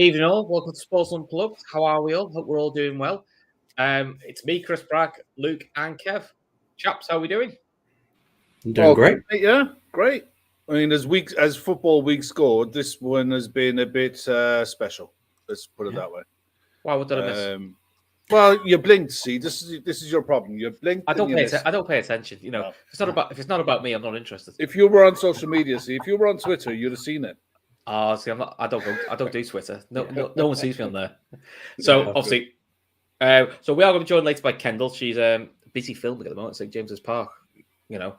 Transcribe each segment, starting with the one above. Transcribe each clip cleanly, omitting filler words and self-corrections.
Evening all, welcome to Sports Unplugged. How are we all? Hope we're all doing well. It's me, Chris Bragg, Luke, and Kev. Chaps, how are we doing? Doing great. Yeah, great. I mean, as football weeks go, this one has been a bit special. Let's put it that way. Why? What did I miss? Well, you blinked. See, this is your problem. You blinked. I don't pay attention. You know, No. if it's not about me, I'm not interested. If you were on social media, if you were on Twitter, you'd have seen it. Oh, see, I don't do Twitter. No one sees me on there. So obviously, so we are going to be joined later by Kendall. She's busy filming at the moment at St James's Park. You know,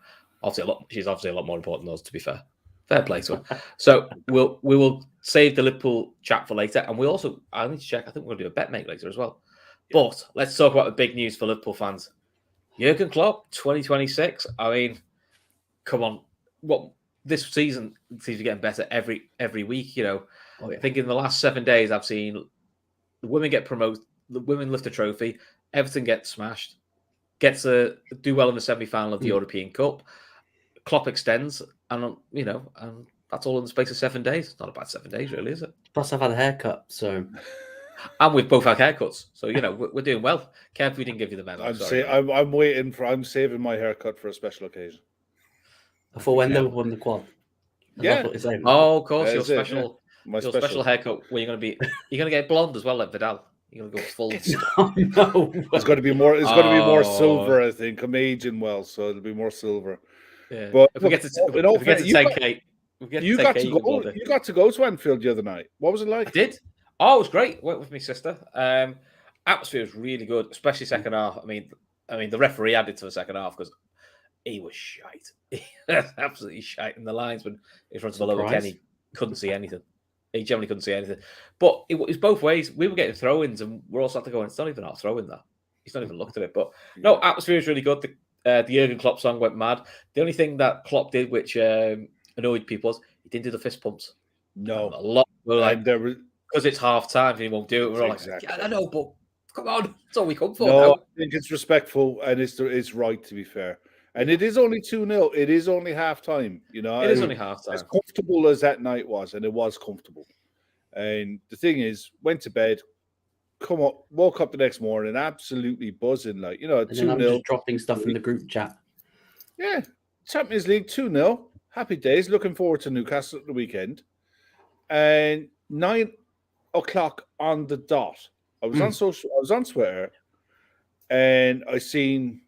she's obviously a lot more important than us. To be fair play to her. So we will save the Liverpool chat for later, and I need to check. I think we're going to do a bet mate later as well. Yeah. But let's talk about the big news for Liverpool fans. Jurgen Klopp, 2026. I mean, come on, what? This season seems to be getting better every week. You know, I think in the last 7 days I've seen the women get promoted, the women lift a trophy, Everton gets smashed, gets to do well in the semi-final of the European Cup. Klopp extends, and and that's all in the space of 7 days. It's not a bad 7 days, really, is it? Plus, I've had a haircut, so. And we've both had haircuts, so we're doing well. Kev, we didn't give you the memo. I'm saving my haircut for a special occasion. For when Liverpool won the quad. Yeah. Oh, of course, your special haircut. Where you're going to get blonde as well, like Vidal. You're going to go full. No. It's going to be more. It's going to be more silver, I think. I'm aging well, so it'll be more silver. Yeah. But if we get to 10K, you got to go to Anfield the other night. What was it like? I did. Oh, it was great. Went with my sister. Atmosphere was really good, especially second half. I mean, the referee added to the second half because he was shite. He was absolutely shite. And the linesman in front of the lower Kenny couldn't see anything. He generally couldn't see anything. But it was both ways. We were getting throw-ins, and we're all starting to go, it's not even our throw-in, that. He's not even looked at it. But no, atmosphere was really good. The Jurgen Klopp song went mad. The only thing that Klopp did, which annoyed people, was he didn't do the fist pumps. No. A lot were like, because it's half-time and he won't do it. We're all like, yeah, I know, but come on. That's all we come for. No, I think it's respectful, and it's right, to be fair. And it is only 2-0. It is only half-time, you know. It is only half-time. As comfortable as that night was, and it was comfortable. And the thing is, went to bed, woke up the next morning, absolutely buzzing, like, 2-0. I'm just dropping stuff in the group chat. Yeah, Champions League 2-0. Happy days. Looking forward to Newcastle at the weekend. And 9 o'clock on the dot. I was on Twitter, and I seen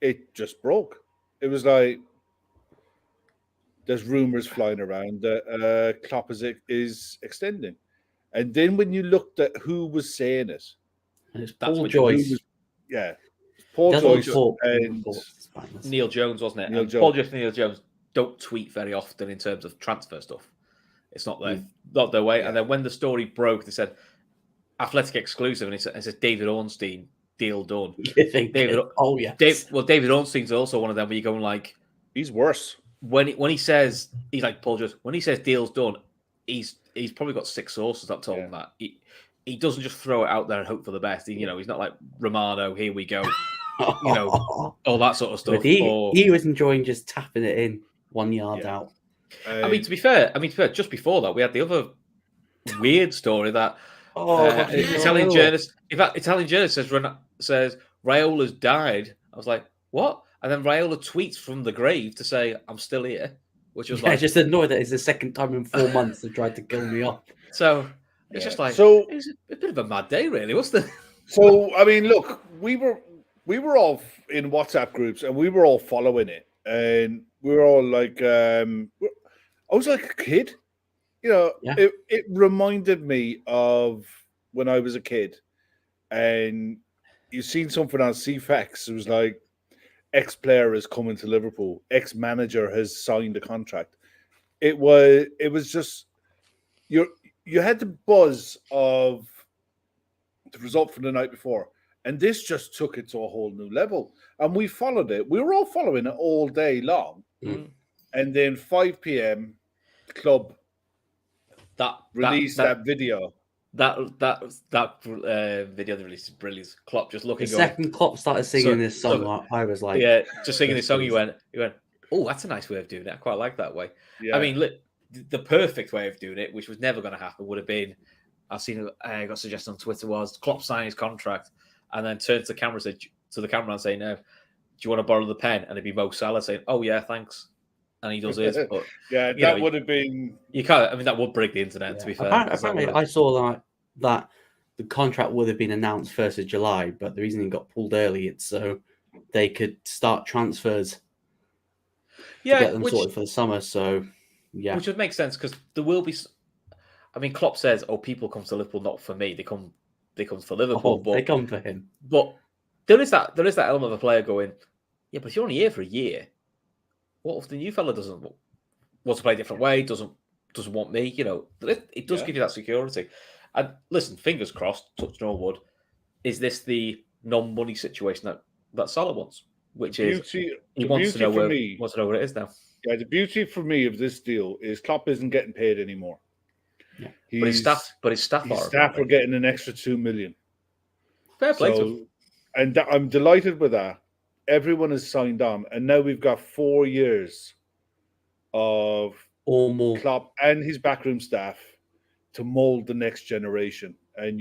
it just broke. It was like there's rumors flying around that Klopp is extending, and then when you looked at who was saying it, it's Paul Joyce. Paul Joyce and Neil Jones, wasn't it? Paul Joyce and Neil Jones don't tweet very often in terms of transfer stuff. It's not their way. Yeah. And then when the story broke, they said Athletic exclusive, and it says David Ornstein deal done. David Ornstein's also one of them where you're going like, he's worse. When he says, he's like Paul Joyce, when he says deal's done, he's probably got 6 sources that told him that. He doesn't just throw it out there and hope for the best. He's not like Romano, here we go, all that sort of stuff. But he was enjoying just tapping it in 1 yard out. I mean, to be fair, just before that, we had the other weird story that Italian journalist says Raiola's died. I was like, what? And then Raiola tweets from the grave to say, I'm still here, which was just annoyed that it's the second time in 4 months they tried to kill me off. So it's just like, it's a bit of a mad day, really, wasn't it? So, I mean, look, we were all in WhatsApp groups, and we were all following it, and we were all like, I was like a kid. It reminded me of when I was a kid, and you've seen something on CFX. It was like, ex-player is coming to Liverpool. Ex-manager has signed a contract. It was just you had the buzz of the result from the night before, and this just took it to a whole new level. And we followed it. We were all following it all day long. And then 5 p.m. the club released that video. That video they released is brilliant. Klopp just looking. The second Klopp started singing this song, I was like, just singing this song. He went, oh, that's a nice way of doing it. I quite like that way. Yeah. I mean, the perfect way of doing it, which was never going to happen, would have been, I got suggested on Twitter, was Klopp sign his contract and then turn to the camera and say, no, do you want to borrow the pen? And it'd be Mo Salah saying, oh yeah, thanks. And he does his. But yeah, that would have been. You can't. I mean, that would break the internet. To be fair, apparently I saw that the contract would have been announced 1st of July, but the reason it got pulled early, it's so they could start transfers. To get them sorted for the summer. So yeah, which would make sense because there will be. I mean, Klopp says, "Oh, people come to Liverpool not for me. They come for Liverpool. But they come for him." But there is that element of a player going, yeah, but if you're only here for a year, what if the new fella doesn't want to play a different way? Doesn't want me? You know, it does give you that security. And listen, fingers crossed, touch no wood. Is this the non-money situation that Salah wants? Which is he wants to know where it is now. Yeah, the beauty for me of this deal is Klopp isn't getting paid anymore. Yeah, but his staff are getting an extra $2 million. Fair play to him. And I'm delighted with that. Everyone has signed on, and now we've got 4 years of or more Klopp and his backroom staff to mold the next generation. And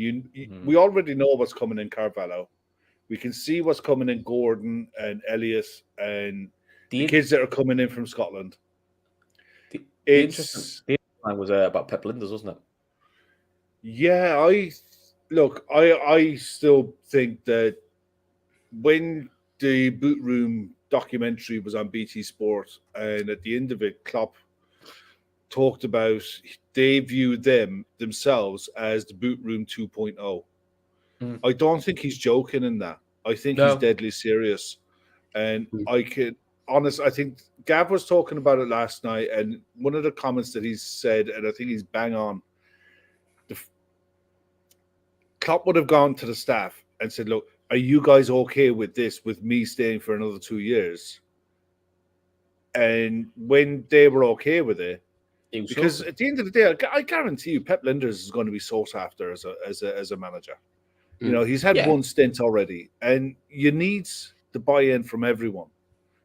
we already know what's coming in Carvalho. We can see what's coming in Gordon and Elliott and the kids that are coming in from Scotland. The interesting line was about Pep Linders, wasn't it? Yeah, I still think that when the Boot Room documentary was on BT Sport, and at the end of it, Klopp talked about they viewed themselves as the Boot Room 2.0. I don't think he's joking in that. I think he's deadly serious. And I think Gav was talking about it last night, and one of the comments that he said, and I think he's bang on, Klopp would have gone to the staff and said, look, are you guys okay with this, with me staying for another 2 years? And when they were okay with it, because at the end of the day, I guarantee you, Pep Linders is going to be sought after as a manager. You know, he's had one stint already, and you need the buy-in from everyone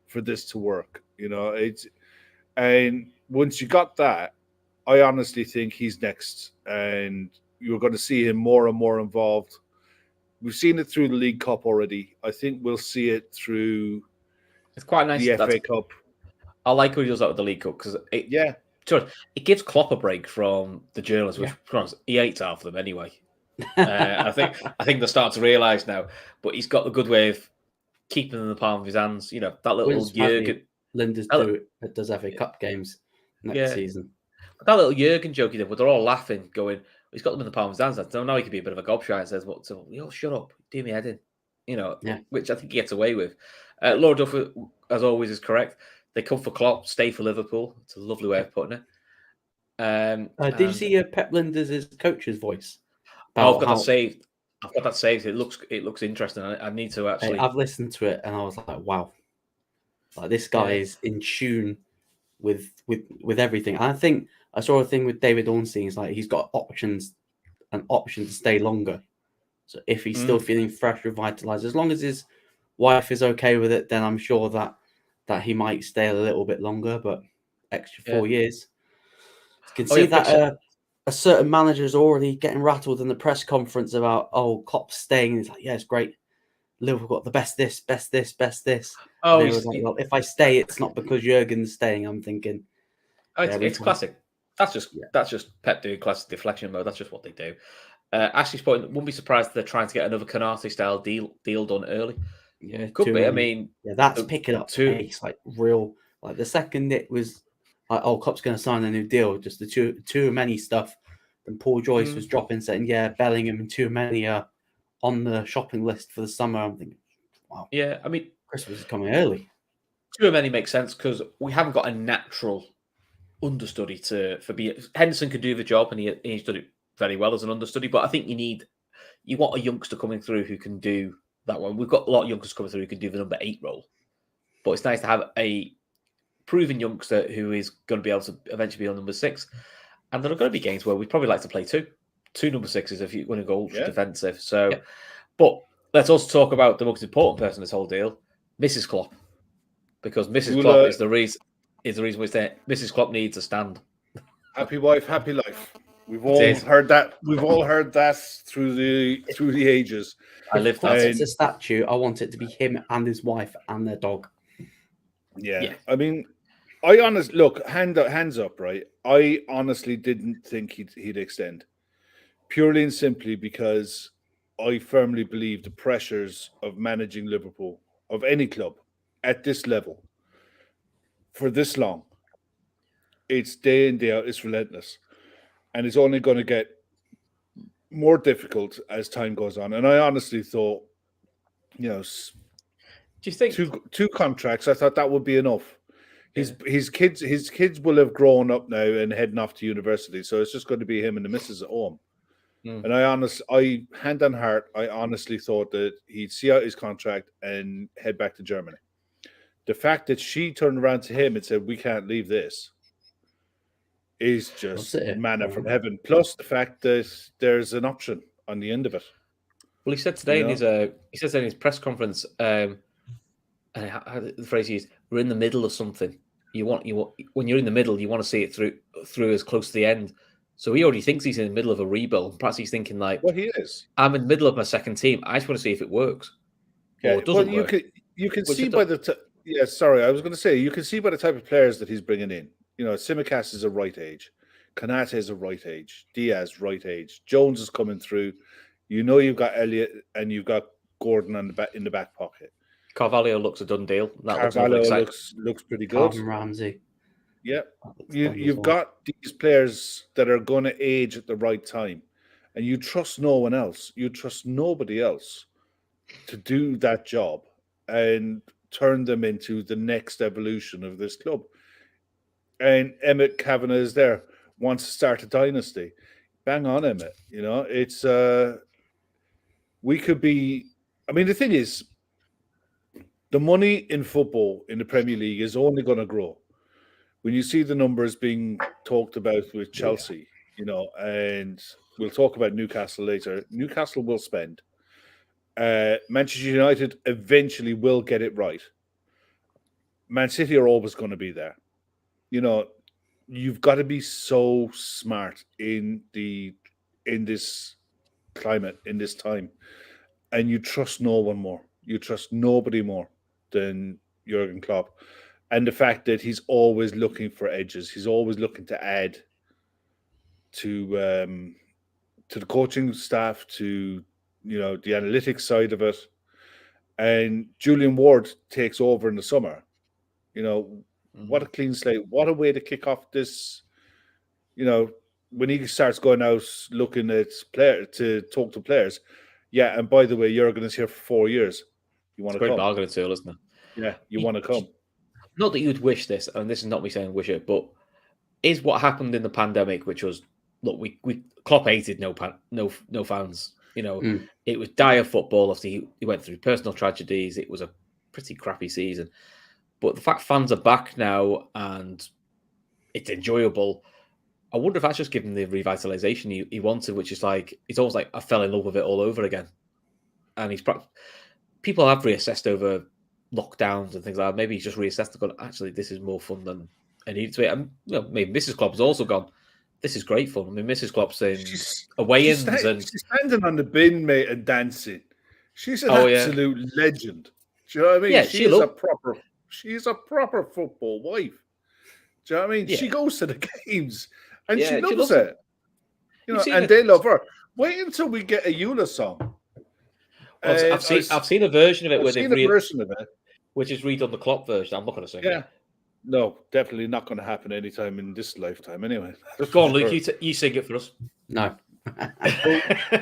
for this to work. You know, and once you got that, I honestly think he's next, and you're going to see him more and more involved. We've seen it through the League Cup already. I think we'll see it through. It's quite nice. The FA Cup. I like what he does out with the League Cup because it gives Klopp a break from the journalists, which he hates half of them anyway. I think they're starting to realise now, but he's got the good way of keeping them in the palm of his hands. You know, that little Jurgen Linders does FA Cup games next season. But that little Jurgen joke he did, where they're all laughing, going, he's got them in the palm of his hands. I don't know, he could be a bit of a gobshite and says, "What? So, shut up, do me head in." You know, which I think he gets away with. Laura Duff, as always, is correct. They come for Klopp, stay for Liverpool. It's a lovely way of putting it. Did you see Pep Linders' coach's voice? I've got that saved. It looks interesting. I need to actually. I've listened to it and I was like, wow, like this guy is in tune with everything. And I think I saw a thing with David Ornstein. It's like he's got an option to stay longer. So if he's still feeling fresh, revitalized, as long as his wife is okay with it, then I'm sure that he might stay a little bit longer. But extra 4 years, you can see that. A certain manager is already getting rattled in the press conference about, Klopp's staying. It's like, yeah, it's great. Liverpool got the best this, best this, best this. Oh, was like, well, if I stay, it's not because Jurgen's staying. I'm thinking, it's classic. That's just Pep doing classic deflection mode. That's just what they do. Ashley's point, wouldn't be surprised if they're trying to get another Canate style deal done early. Yeah, could be. I mean, that's picking up pace, like real. Like the second it was. Klopp's going to sign a new deal. Just the too many stuff. And Paul Joyce was dropping, saying, Bellingham and too many are on the shopping list for the summer. I'm thinking, wow. Yeah, I mean, Christmas is coming early. Too many makes sense because we haven't got a natural understudy for being. Henderson could do the job, and he's done it very well as an understudy. But I think you want a youngster coming through who can do that one. We've got a lot of youngsters coming through who can do the number 8 role, but it's nice to have a proven youngster who is going to be able to eventually be on number 6. And there are going to be games where we'd probably like to play two number 6s if you're going to go ultra defensive. So, but let's also talk about the most important person in this whole deal, Mrs. Klopp, because Mrs. Klopp is the reason we're saying Mrs. Klopp needs a stand. Happy wife, happy life. We've all heard that. We've all heard that through the ages. I live that. It's a statue. I want it to be him and his wife and their dog. Yeah. I mean, I honestly look hands up, right? I honestly didn't think he'd extend, purely and simply because I firmly believe the pressures of managing Liverpool, of any club at this level, for this long, it's day in, day out, it's relentless. And it's only going to get more difficult as time goes on. And I honestly thought, do you think two contracts? I thought that would be enough. His kids will have grown up now and heading off to university, so it's just going to be him and the missus at home. And I hand on heart, I honestly thought that he'd see out his contract and head back to Germany. The fact that she turned around to him and said, "We can't leave this," is just manna from heaven. Plus the fact that there's an option on the end of it. Well, he said today in his press conference, the phrase he used, "We're in the middle of something. You want when you're in the middle, you want to see it through as close to the end." So he already thinks he's in the middle of a rebuild. Perhaps he's thinking like, "Well, he is. I'm in the middle of my second team. I just want to see if it works." Yeah, or it doesn't work. You can see by the I was going to say you can see by the type of players that he's bringing in. Tsimikas is a right age, Kanate is a right age, Diaz right age, Jones is coming through. You've got Elliott and you've got Gordon in the back pocket. Carvalho looks a done deal. Carvalho looks pretty good. Calvin Ramsey. Yeah, you've got these players that are going to age at the right time, and you trust no one else. You trust nobody else to do that job and turn them into the next evolution of this club. And Emmett Kavanagh is there, wants to start a dynasty. Bang on, Emmett. It's we could be. I mean, the thing is, the money in football in the Premier League is only going to grow. When you see the numbers being talked about with Chelsea, and we'll talk about Newcastle later. Newcastle will spend. Manchester United eventually will get it right. Man City are always going to be there. You've got to be so smart in this climate, in this time, and you trust no one more. You trust nobody more than Jurgen Klopp. And the fact that he's always looking for edges, he's always looking to add to the coaching staff, to the analytics side of it. And Julian Ward takes over in the summer. What a clean slate! What a way to kick off this. When he starts going out looking at to talk to players. Yeah, and by the way, Jurgen is here for 4 years. You want to come? Great bargaining tool, isn't it? Yeah, you want to come. Not that you'd wish this, and this is not me saying wish it, but is what happened in the pandemic, which was, look, we Klopp hated no fans. It was dire football. Obviously, he went through personal tragedies. It was a pretty crappy season. But the fact fans are back now and it's enjoyable, I wonder if that's just given the revitalization he wanted, which is like, it's almost like I fell in love with it all over again. And people have reassessed over lockdowns and things like that. Maybe he's just reassessed and gone, actually, this is more fun than I needed to be. And maybe Mrs. Klopp has also gone, this is great fun. I mean, Mrs. Klopp's in away-ins. She's standing on the bin, mate, and dancing. She's an absolute legend. Do you know what I mean? Yeah, she's a proper football wife. Do you know what I mean? Yeah. She goes to the games and she loves it. And they love her. Wait until we get a Eula song. Well, I've seen a version of it. Which is redone the Klopp version. I'm not going to sing it. No, definitely not going to happen anytime in this lifetime anyway. Go on, Luke, you sing it for us. No.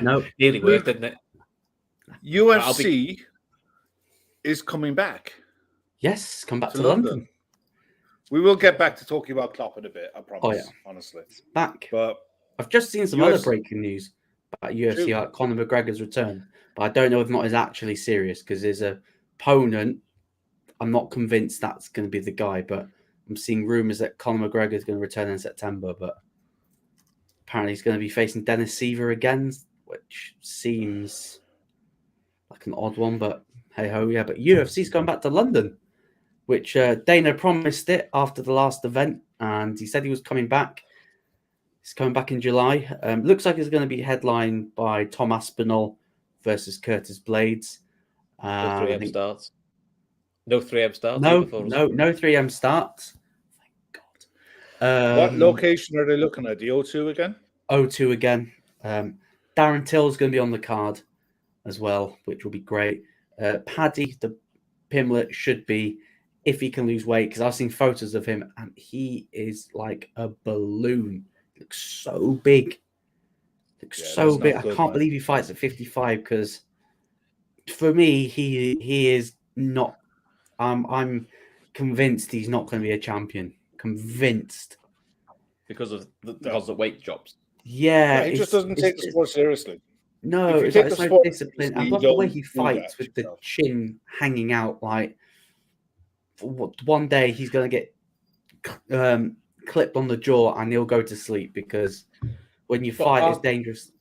No. Nearly worked, didn't it? UFC is coming back. Yes, come back to London. We will get back to talking about Klopp in a bit, I promise, honestly. Back. But I've just seen some other breaking news about UFC, like Conor McGregor's return. But I don't know if not is actually serious because his opponent, I'm not convinced that's going to be the guy, but I'm seeing rumours that Conor McGregor is going to return in September, but apparently he's going to be facing Dennis Seaver again, which seems like an odd one, but hey-ho, yeah. But UFC's going back to London, which Dana promised it after the last event, and he said he was coming back. It's coming back in July. Looks like it's going to be headlined by Tom Aspinall versus Curtis Blades. No 3M starts. No 3M starts. No 3M starts. Thank God. What location are they looking at? The O2 again? O2 again. Darren Till's going to be on the card as well, which will be great. Paddy, the Pimlet, should be, if he can lose weight, because I've seen photos of him and he is like a balloon. Looks so big. So big. I can't believe he fights at 55, because for me, he is not. I'm convinced he's not going to be a champion. Convinced. Because of the weight drops. Yeah. He just doesn't take the sport seriously. No, it's no discipline. I love the way he fights with the chin hanging out. Like, one day he's going to get clipped on the jaw and he'll go to sleep, because when you fight as dangerously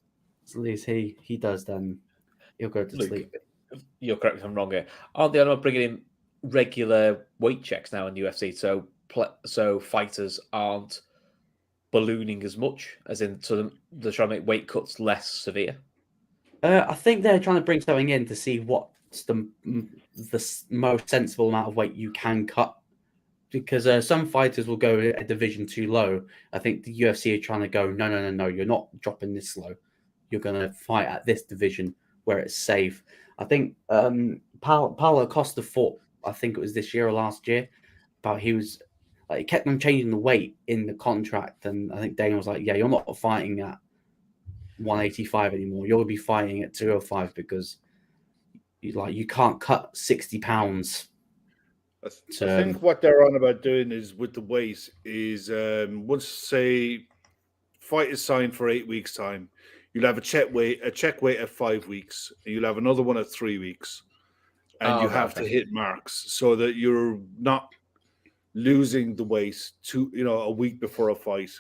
as he does, then he'll go to sleep. You're correct if I'm wrong here. Aren't they bringing in regular weight checks now in the UFC? So fighters aren't ballooning as much, as in, so they're trying to make weight cuts less severe. I think they're trying to bring something in to see what's the most sensible amount of weight you can cut, because some fighters will go a division too low. I think the UFC are trying to go, no, you're not dropping this low. You're going to fight at this division where it's safe. I think Paulo Costa fought, I think it was this year or last year, but he kept on changing the weight in the contract, and I think Dana was like, yeah, you're not fighting at 185 anymore. You'll be fighting at 205, because you can't cut 60 pounds. I think what they're on about doing is with the weight is once, say, fight is signed for 8 weeks' time, you'll have a check weight at 5 weeks, and you'll have another one at 3 weeks, and you have to hit marks so that you're not losing the weight a week before a fight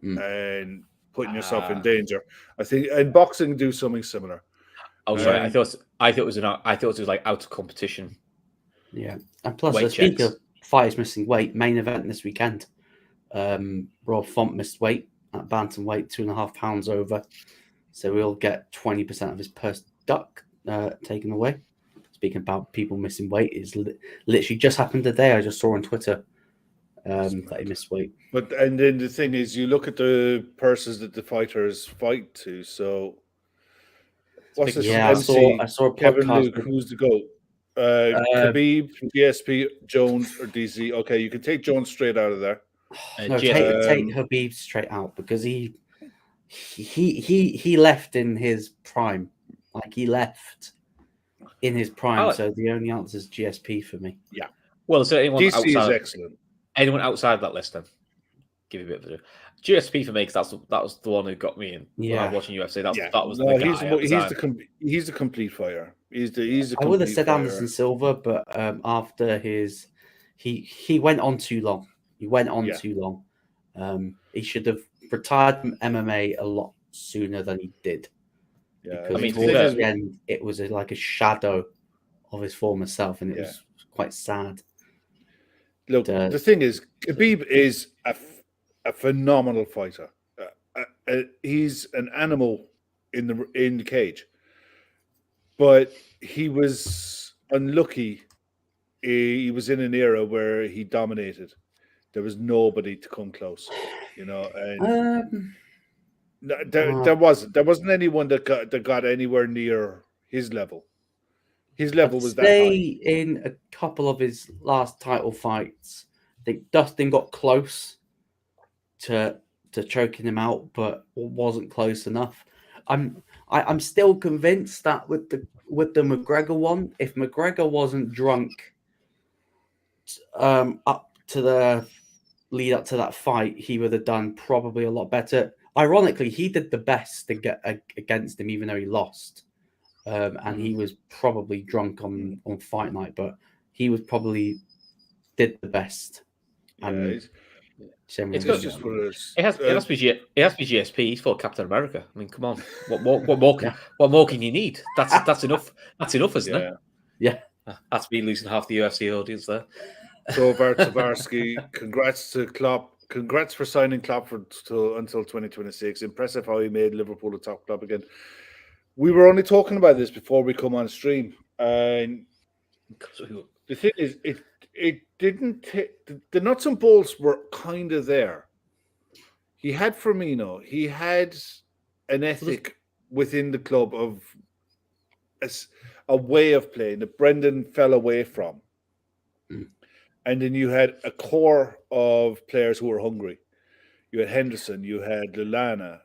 and putting yourself in danger. I think in boxing do something similar. Oh, sorry. I thought it was like out of competition. Yeah, and plus, speaking of fighters missing weight, main event this weekend. Rob Font missed weight at bantamweight, 2.5 pounds over, so we'll get 20% of his purse duck taken away. Speaking about people missing weight, is literally just happened today. I just saw on Twitter that he missed weight. And then the thing is, you look at the purses that the fighters fight to. So, what's this? Yeah, I saw a Kevin podcast. Luke, who's the GOAT? Khabib, GSP, Jones, or DC. Okay, you can take Jones straight out of there. No, take Khabib straight out, because he left in his prime. Like, he left in his prime. So the only answer is GSP for me. Yeah. Well, is there anyone DC is excellent. Anyone outside that list then? Give you a bit of a GSP for me, because that was the one who got me in. When I was watching UFC. That was the guy. He's the complete fighter. He's the. I would have said Anderson Silva, but after he went on too long. Too long. He should have retired from MMA a lot sooner than he did. Yeah, because towards the end, it was like a shadow of his former self, and it was quite sad. Look, the thing is, Khabib is a phenomenal fighter. He's an animal in the cage, but he was unlucky. He was in an era where he dominated. There was nobody to come close, and there wasn't anyone that got anywhere near his level. His level was that high. In a couple of his last title fights, I think Dustin got close to choking him out, but wasn't close enough. I'm still convinced that with the McGregor one, if McGregor wasn't drunk up to the lead up to that fight, he would have done probably a lot better. Ironically, he did the best to get against him, even though he lost. And he was probably drunk on fight night, but he was probably did the best. It has to be GSP. He's for Captain America. I mean, come on, what more can you need? That's enough. That's enough, isn't it? Yeah, that's me losing half the UFC audience there. So Tavarsky, congrats to Klopp Congrats for signing Klopp until 2026. Impressive how he made Liverpool a top club again. We were only talking about this before we come on stream, and the thing is, it didn't. The nuts and bolts were kind of there. He had Firmino. He had an ethic within the club of a way of playing that Brendan fell away from. And then you had a core of players who were hungry. You had Henderson, you had Lallana,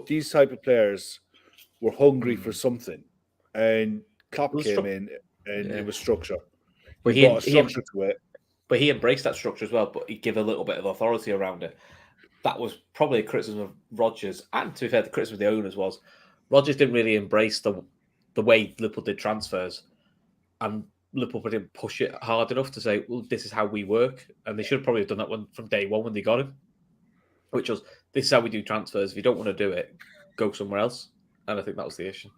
these type of players were hungry for something. And Klopp came in and it was structure. But he brought a structure to it. But he embraced that structure as well, but he gave a little bit of authority around it. That was probably a criticism of Rodgers, and to be fair, the criticism of the owners was Rodgers didn't really embrace the way Liverpool did transfers, and Liverpool didn't push it hard enough to say, well, this is how we work. And they should have probably have done that one from day one when they got him, which was, this is how we do transfers. If you don't want to do it, go somewhere else. And I think that was the issue.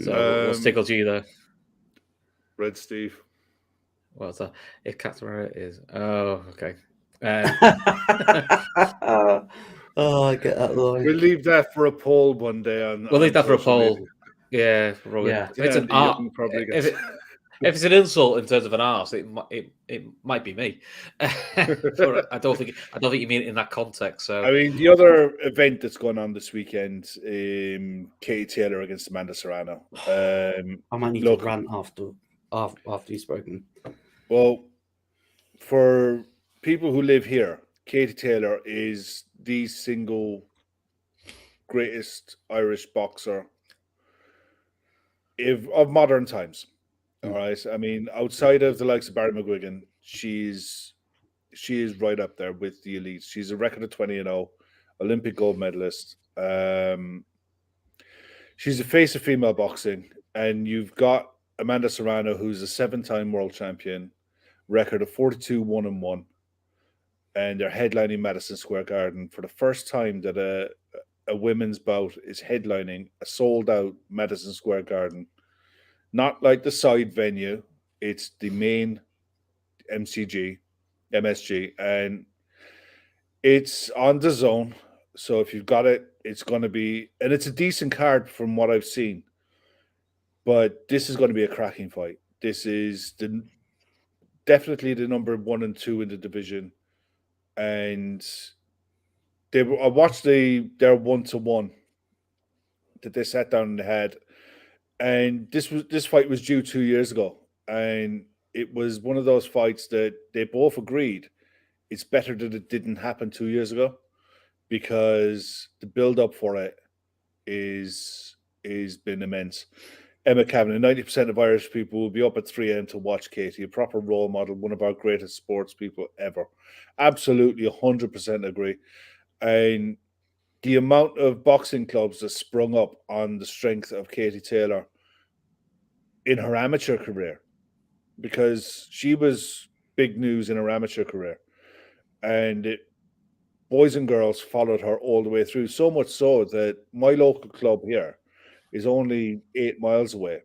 So what's tickled you there? Red Steve. What's that? If Casemiro is... Oh, okay. Oh, I get that line. We'll leave that for a poll one day. We'll leave that for a poll. Media. Yeah, probably. Yeah. If it's an art, if it's an insult in terms of an arse, it might be me. But I don't think you mean it in that context. So I mean, the other event that's going on this weekend, Katie Taylor against Amanda Serrano. I might need to rant after you've spoken. Well, for people who live here, Katie Taylor is the single greatest Irish boxer of modern times. All right. I mean, outside of the likes of Barry McGuigan, she is right up there with the elites. She's a record of 20-0, Olympic gold medalist. She's the face of female boxing, and you've got Amanda Serrano, who's a 7-time world champion, record of 42-1-1, and they're headlining Madison Square Garden for the first time that a women's bout is headlining a sold-out Madison Square Garden. Not like the side venue, it's the main MSG, and it's on the zone. So if you've got it, it's going to be, and it's a decent card from what I've seen. But this is going to be a cracking fight. This is definitely the number 1 and 2 in the division, and I watched their 1-to-1 that they sat down and had. And this fight was due 2 years ago, and it was one of those fights that they both agreed it's better that it didn't happen 2 years ago, because the build-up for it is been immense. Emma Kavanagh, 90% of Irish people will be up at 3 a.m. to watch Katie, a proper role model, one of our greatest sports people ever. Absolutely, 100% agree. And the amount of boxing clubs that sprung up on the strength of Katie Taylor in her amateur career, because she was big news in her amateur career, and boys and girls followed her all the way through, so much so that my local club here is only 8 miles away.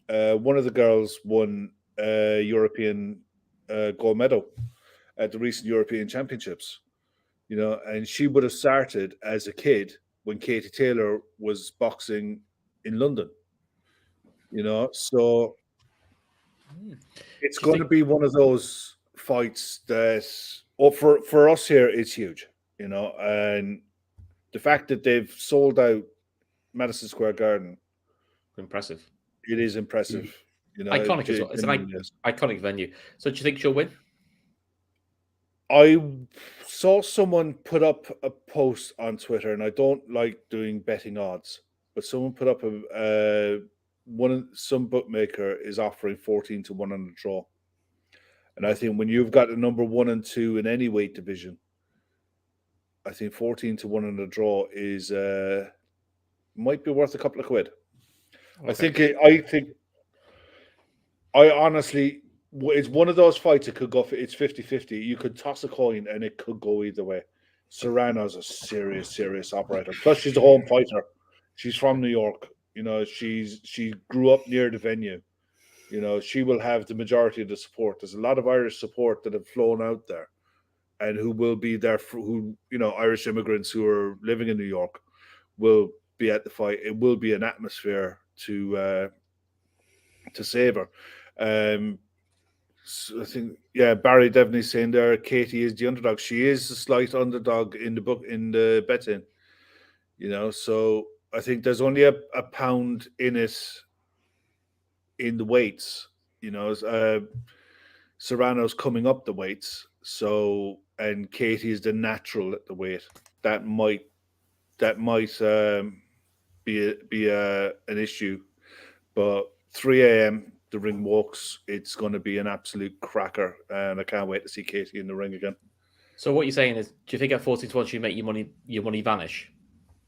One of the girls won a European gold medal at the recent European Championships. And she would have started as a kid when Katie Taylor was boxing in London. So it's going to be one of those fights that, for us here, it's huge. And the fact that they've sold out Madison Square Garden, impressive. It is impressive. Iconic as well. It's an iconic venue. So do you think she'll win? I saw someone put up a post on Twitter, and I don't like doing betting odds, but someone put up some bookmaker is offering 14-1 on the draw. And I think when you've got the number 1 and 2 in any weight division, I think 14-1 on the draw is might be worth a couple of quid. Okay. I honestly, it's one of those fights that could go for, it's 50-50. You could toss a coin and it could go either way. Serrano's a serious operator. Plus, she's a home fighter. She's from New York. She grew up near the venue. She will have the majority of the support. There's a lot of Irish support that have flown out there. and who will be there for Irish immigrants who are living in New York will be at the fight. It will be an atmosphere to savor. So I think, Barry Devaney's saying there, Katie is the underdog. She is a slight underdog in the betting, so I think there's only a pound in it in the weights, Serrano's coming up the weights, and Katie is the natural at the weight. That might be an issue, but 3 a.m. the ring walks. It's going to be an absolute cracker, and I can't wait to see Katie in the ring again. So what you're saying is, do you think at 14-1 you make your money vanish?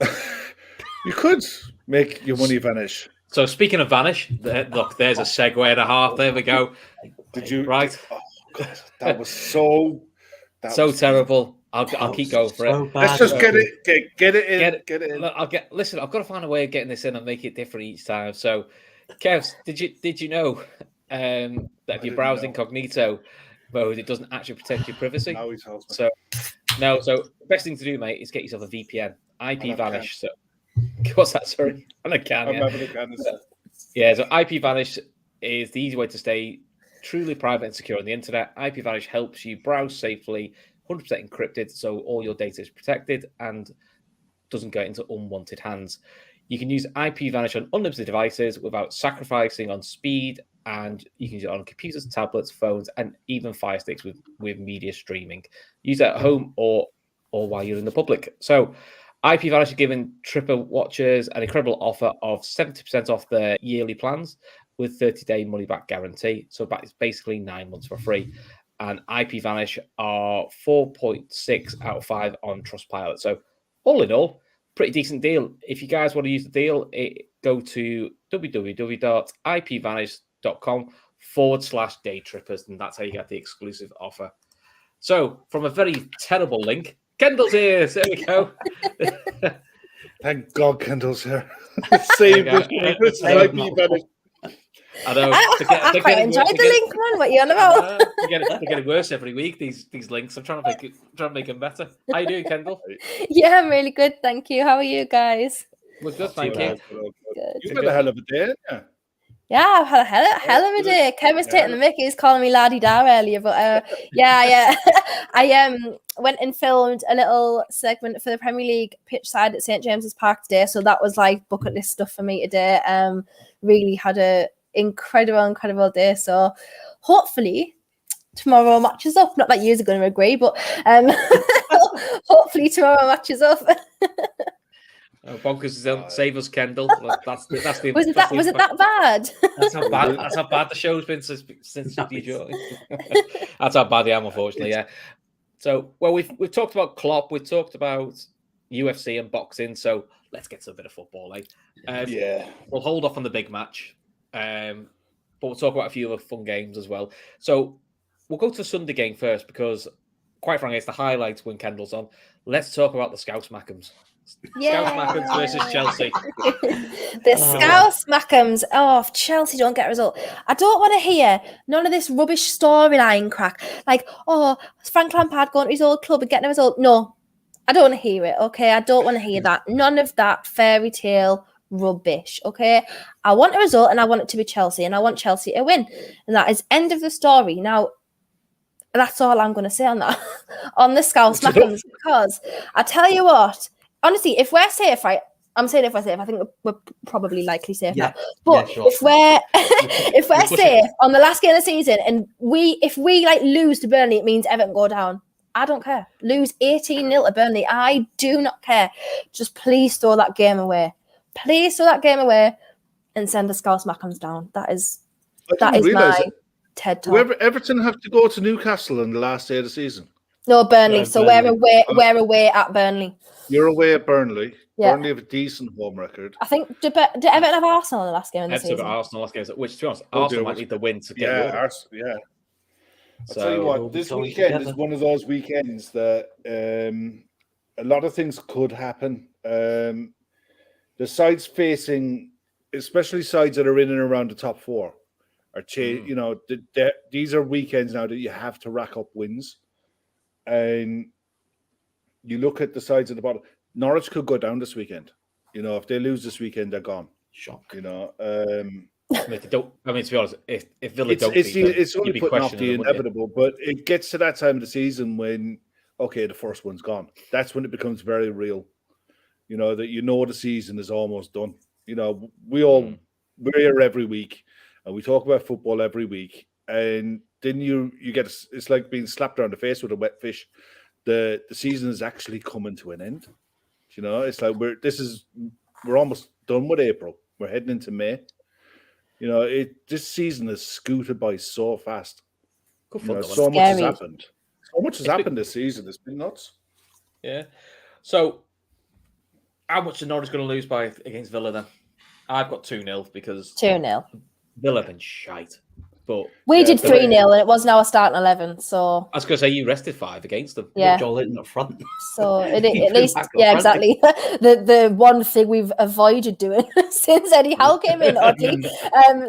You could make your money vanish. So speaking of vanish, look, there's a segue and a half. There we go. Did you? Right. Oh God, that was so terrible. I'll keep going for it. Let's just get it in. Get it in. Look, listen, I've got to find a way of getting this in and make it different each time. So, Kev, did you know that if you browse incognito mode, it doesn't actually protect your privacy? Now he tells me. So the best thing to do, mate, is get yourself a VPN. IP vanish. So what's that? Sorry, and I can. Yeah. So IP vanish is the easy way to stay truly private and secure on the internet. IP vanish helps you browse safely, 100% encrypted, so all your data is protected and doesn't go into unwanted hands. You can use IP vanish on unlimited devices without sacrificing on speed, and you can use it on computers, tablets, phones, and even Fire Sticks with media streaming. Use it at home or while you're in the public. So IP vanish is giving Tripper watchers an incredible offer of 70% off their yearly plans with 30-day money-back guarantee. So it's basically 9 months for free. And IP vanish are 4.6 out of 5 on Trustpilot. So all in all, pretty decent deal. If you guys want to use the deal, go to www.ipvanish.com/daytrippers, and that's how you get the exclusive offer. So from a very terrible link, Kendall's here. There we go. Thank God Kendall's here. Save this IP vanish. I know. I quite enjoyed the link, man. What are you on about? They're getting worse every week. These links. I'm trying to make them better. How you doing, Kendall? Yeah, I'm really good, thank you. How are you guys? We're good, thank you. Good. You've had a hell of a day, haven't you? Yeah, I've had a hell of a day. Kev was taking the mickey. He was calling me laddie da earlier, but yeah. I went and filmed a little segment for the Premier League pitch side at St James's Park today, so that was like bucket list stuff for me today. Really had a incredible day. So hopefully tomorrow matches up. Not that you are going to agree, but hopefully tomorrow matches up. Bonkers save us, Kendall. That's the was it that bad? That's how bad the show's been since you joined. That's how bad I am, unfortunately. Yeah. So we've talked about Klopp, we've talked about UFC and boxing. So let's get to a bit of football, We'll hold off on the big match. But we'll talk about a few other fun games as well. So we'll go to the Sunday game first because, quite frankly, it's the highlights when Kendall's on. Let's talk about the Scouse Mackems. Yeah. Scouse Mackems versus Chelsea. The Scouse Mackems. Oh, if Chelsea don't get a result, I don't want to hear none of this rubbish storyline crack. Like, Frank Lampard going to his old club and getting a result. No, I don't want to hear it. Okay, I don't want to hear that. None of that fairy tale rubbish. Okay, I want a result and I want it to be Chelsea and I want Chelsea to win, and that is end of the story. Now that's all I'm going to say on that on the Scouse Mackems, because I tell you what, honestly, if we're safe, right, I'm saying if we're safe, I think we're probably likely safe now. But sure. if we're safe on the last game of the season and if we like lose to Burnley, it means Everton go down. I don't care. Lose 18-0 to Burnley, I do not care. Just please throw that game away. Please throw that game away and send the Scouse Mackems down. That is my TED talk. Whoever Everton have to go to Newcastle on the last day of the season. No, Burnley. So Burnley. We're away at Burnley. You're away at Burnley. Yeah. Burnley have a decent home record. I think did Everton have Arsenal in the last game of the season? Arsenal last game, which to be honest, Arsenal might need the win to get rid. I'll tell you what, this weekend is one of those weekends that a lot of things could happen. The sides facing, especially sides that are in and around the top four, are these are weekends now that you have to rack up wins. And you look at the sides at the bottom. Norwich could go down this weekend. If they lose this weekend, they're gone. Shock. To be honest, if Villa don't it's only be putting off the questioning them, inevitable, but it gets to that time of the season when, okay, the first one's gone. That's when it becomes very real. That the season is almost done. We're here every week, and we talk about football every week, and then you get it's like being slapped around the face with a wet fish. The season is actually coming to an end. It's like we're almost done with April. We're heading into May. This season has scooted by so fast. So much has happened. So much has happened this season. It's been nuts. Yeah. So, how much are Norwich going to lose by against Villa then? I've got 2-0 because 2-0. Villa have been shite. But we did 3-0 and it wasn't our starting 11. So I was going to say you rested 5 against them. Yeah, Joel in up front. So at least, exactly. the one thing we've avoided doing since Eddie Howe came in, oddly.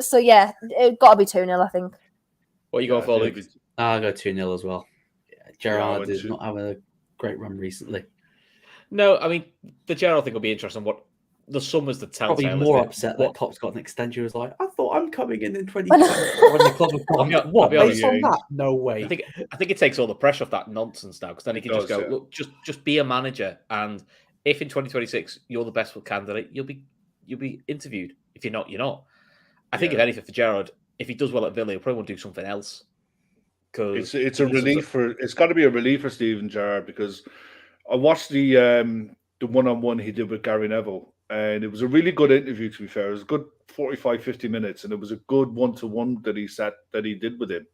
So yeah, it got to be 2-0, I think. What are you going for, Luke? I'll go 2-0 as well. Yeah, Gerrard did not have a great run recently. No, I mean the Gerrard thing will be interesting. What the summer's the telltale. Probably more upset that Klopp's got an extension. He was like, I thought I'm coming in 2020 when the club have gone. What? Based on that? No way. I think it takes all the pressure off that nonsense now because then he can just go, look, just be a manager, and if in 2026 you're the best candidate, you'll be interviewed. If you're not, you're not. I think if anything for Gerrard, if he does well at Villa, he'll probably want to do something else. Because it's a relief it's got to be a relief for Steven Gerrard because I watched the one-on-one he did with Gary Neville. And it was a really good interview, to be fair. It was a good 45, 50 minutes, and it was a good one-to-one that he did with him.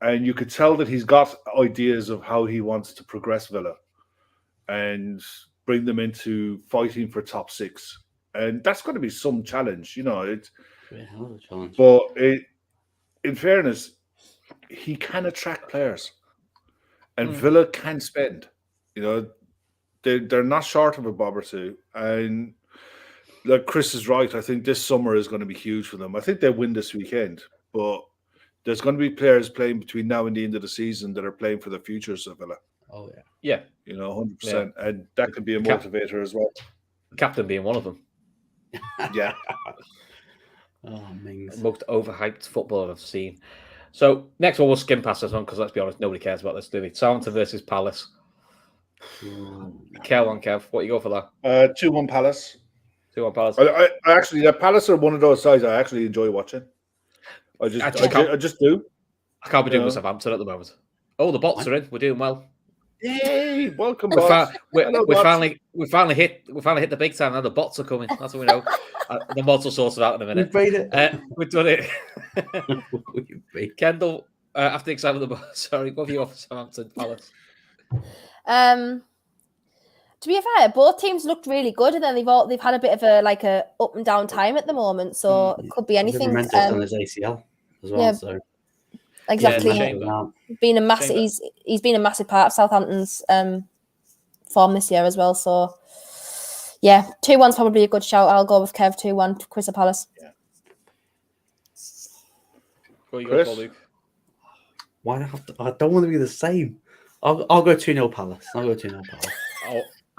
And you could tell that he's got ideas of how he wants to progress Villa and bring them into fighting for top 6. And that's going to be some challenge, It's a hell of a challenge. But in fairness, he can attract players, and Villa can spend. They're not short of a bob or two. And like Chris is right, I think this summer is going to be huge for them. I think they'll win this weekend, but there's going to be players playing between now and the end of the season that are playing for the futures of Villa. Oh, yeah. Yeah. 100%. Yeah. And that could be a motivator as well. The captain being one of them. Yeah. Mings. Most overhyped footballer I've seen. So next one, we'll skim past this one because let's be honest, nobody cares about this, do they? Southampton versus Palace. Kev, what you go for that? 2-1 Palace. 2-1 Palace. I actually, the Palace are one of those sides I actually enjoy watching. I just do. I can't be doing with Southampton at the moment. Oh, the bots are in. We're doing well. Yay! Welcome, we finally hit the big time. Now the bots are coming. That's what we know. The mods will sort it out in a minute. We've made it. We've done it. Kendall, after the exam of the sorry, what have you offered Southampton Palace? To be fair, both teams looked really good, and then they've had a bit of a up and down time at the moment. So it could be anything. On his ACL as well. Yeah. So exactly, being a massive. He's been a massive part of Southampton's form this year as well. So yeah, 2-1's probably a good shout. I'll go with Kev 2-1 Crystal Palace. Yeah. What you go for, Luke? Why I don't want to be the same. I'll go 2-0 Palace. I'll go 2-0 Palace.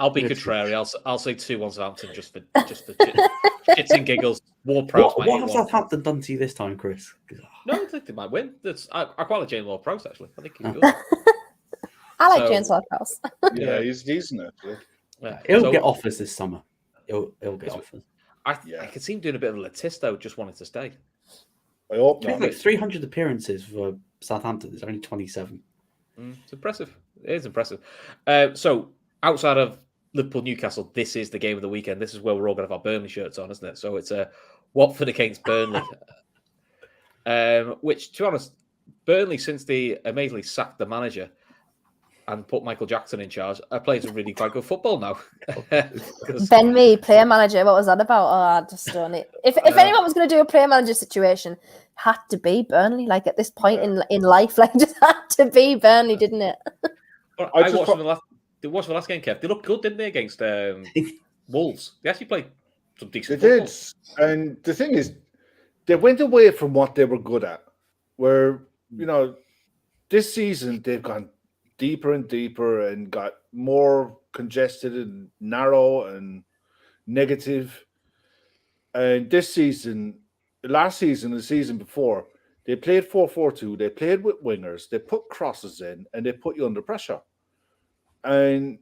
I'll be contrary. I'll say 2-1 Southampton just for shits and giggles. Ward-Prowse. What has Southampton done to you this time, Chris? No, I think they might win. I quite like James Ward-Prowse actually. I think he's good. I like James Ward-Prowse. Yeah, he's decent actually. Yeah. He'll get offers this summer. He'll get offers. I could see him doing a bit of a Letisto, just wanted to stay. I hope not. Like 300 appearances for Southampton. There's only 27. It's impressive. It is impressive. So outside of Liverpool, Newcastle, this is the game of the weekend. This is where we're all going to have our Burnley shirts on, isn't it? So it's Watford against Burnley. Which, to be honest, Burnley, since they amazingly sacked the manager and put Michael Jackson in charge, are playing some really quite good football now. Ben Mee, player manager. What was that about? Oh, I just don't know. If anyone was going to do a player manager situation, it had to be Burnley. Like at this point in life, like just had to be Burnley, didn't it? I watched the last game, Kev. They looked good, didn't they, against Wolves? They actually played some decent football. They did. And the thing is, they went away from what they were good at. Where, this season they've gone deeper and deeper and got more congested and narrow and negative. And this season, last season, the season before, they played 4-4-2. They played with wingers. They put crosses in and they put you under pressure. And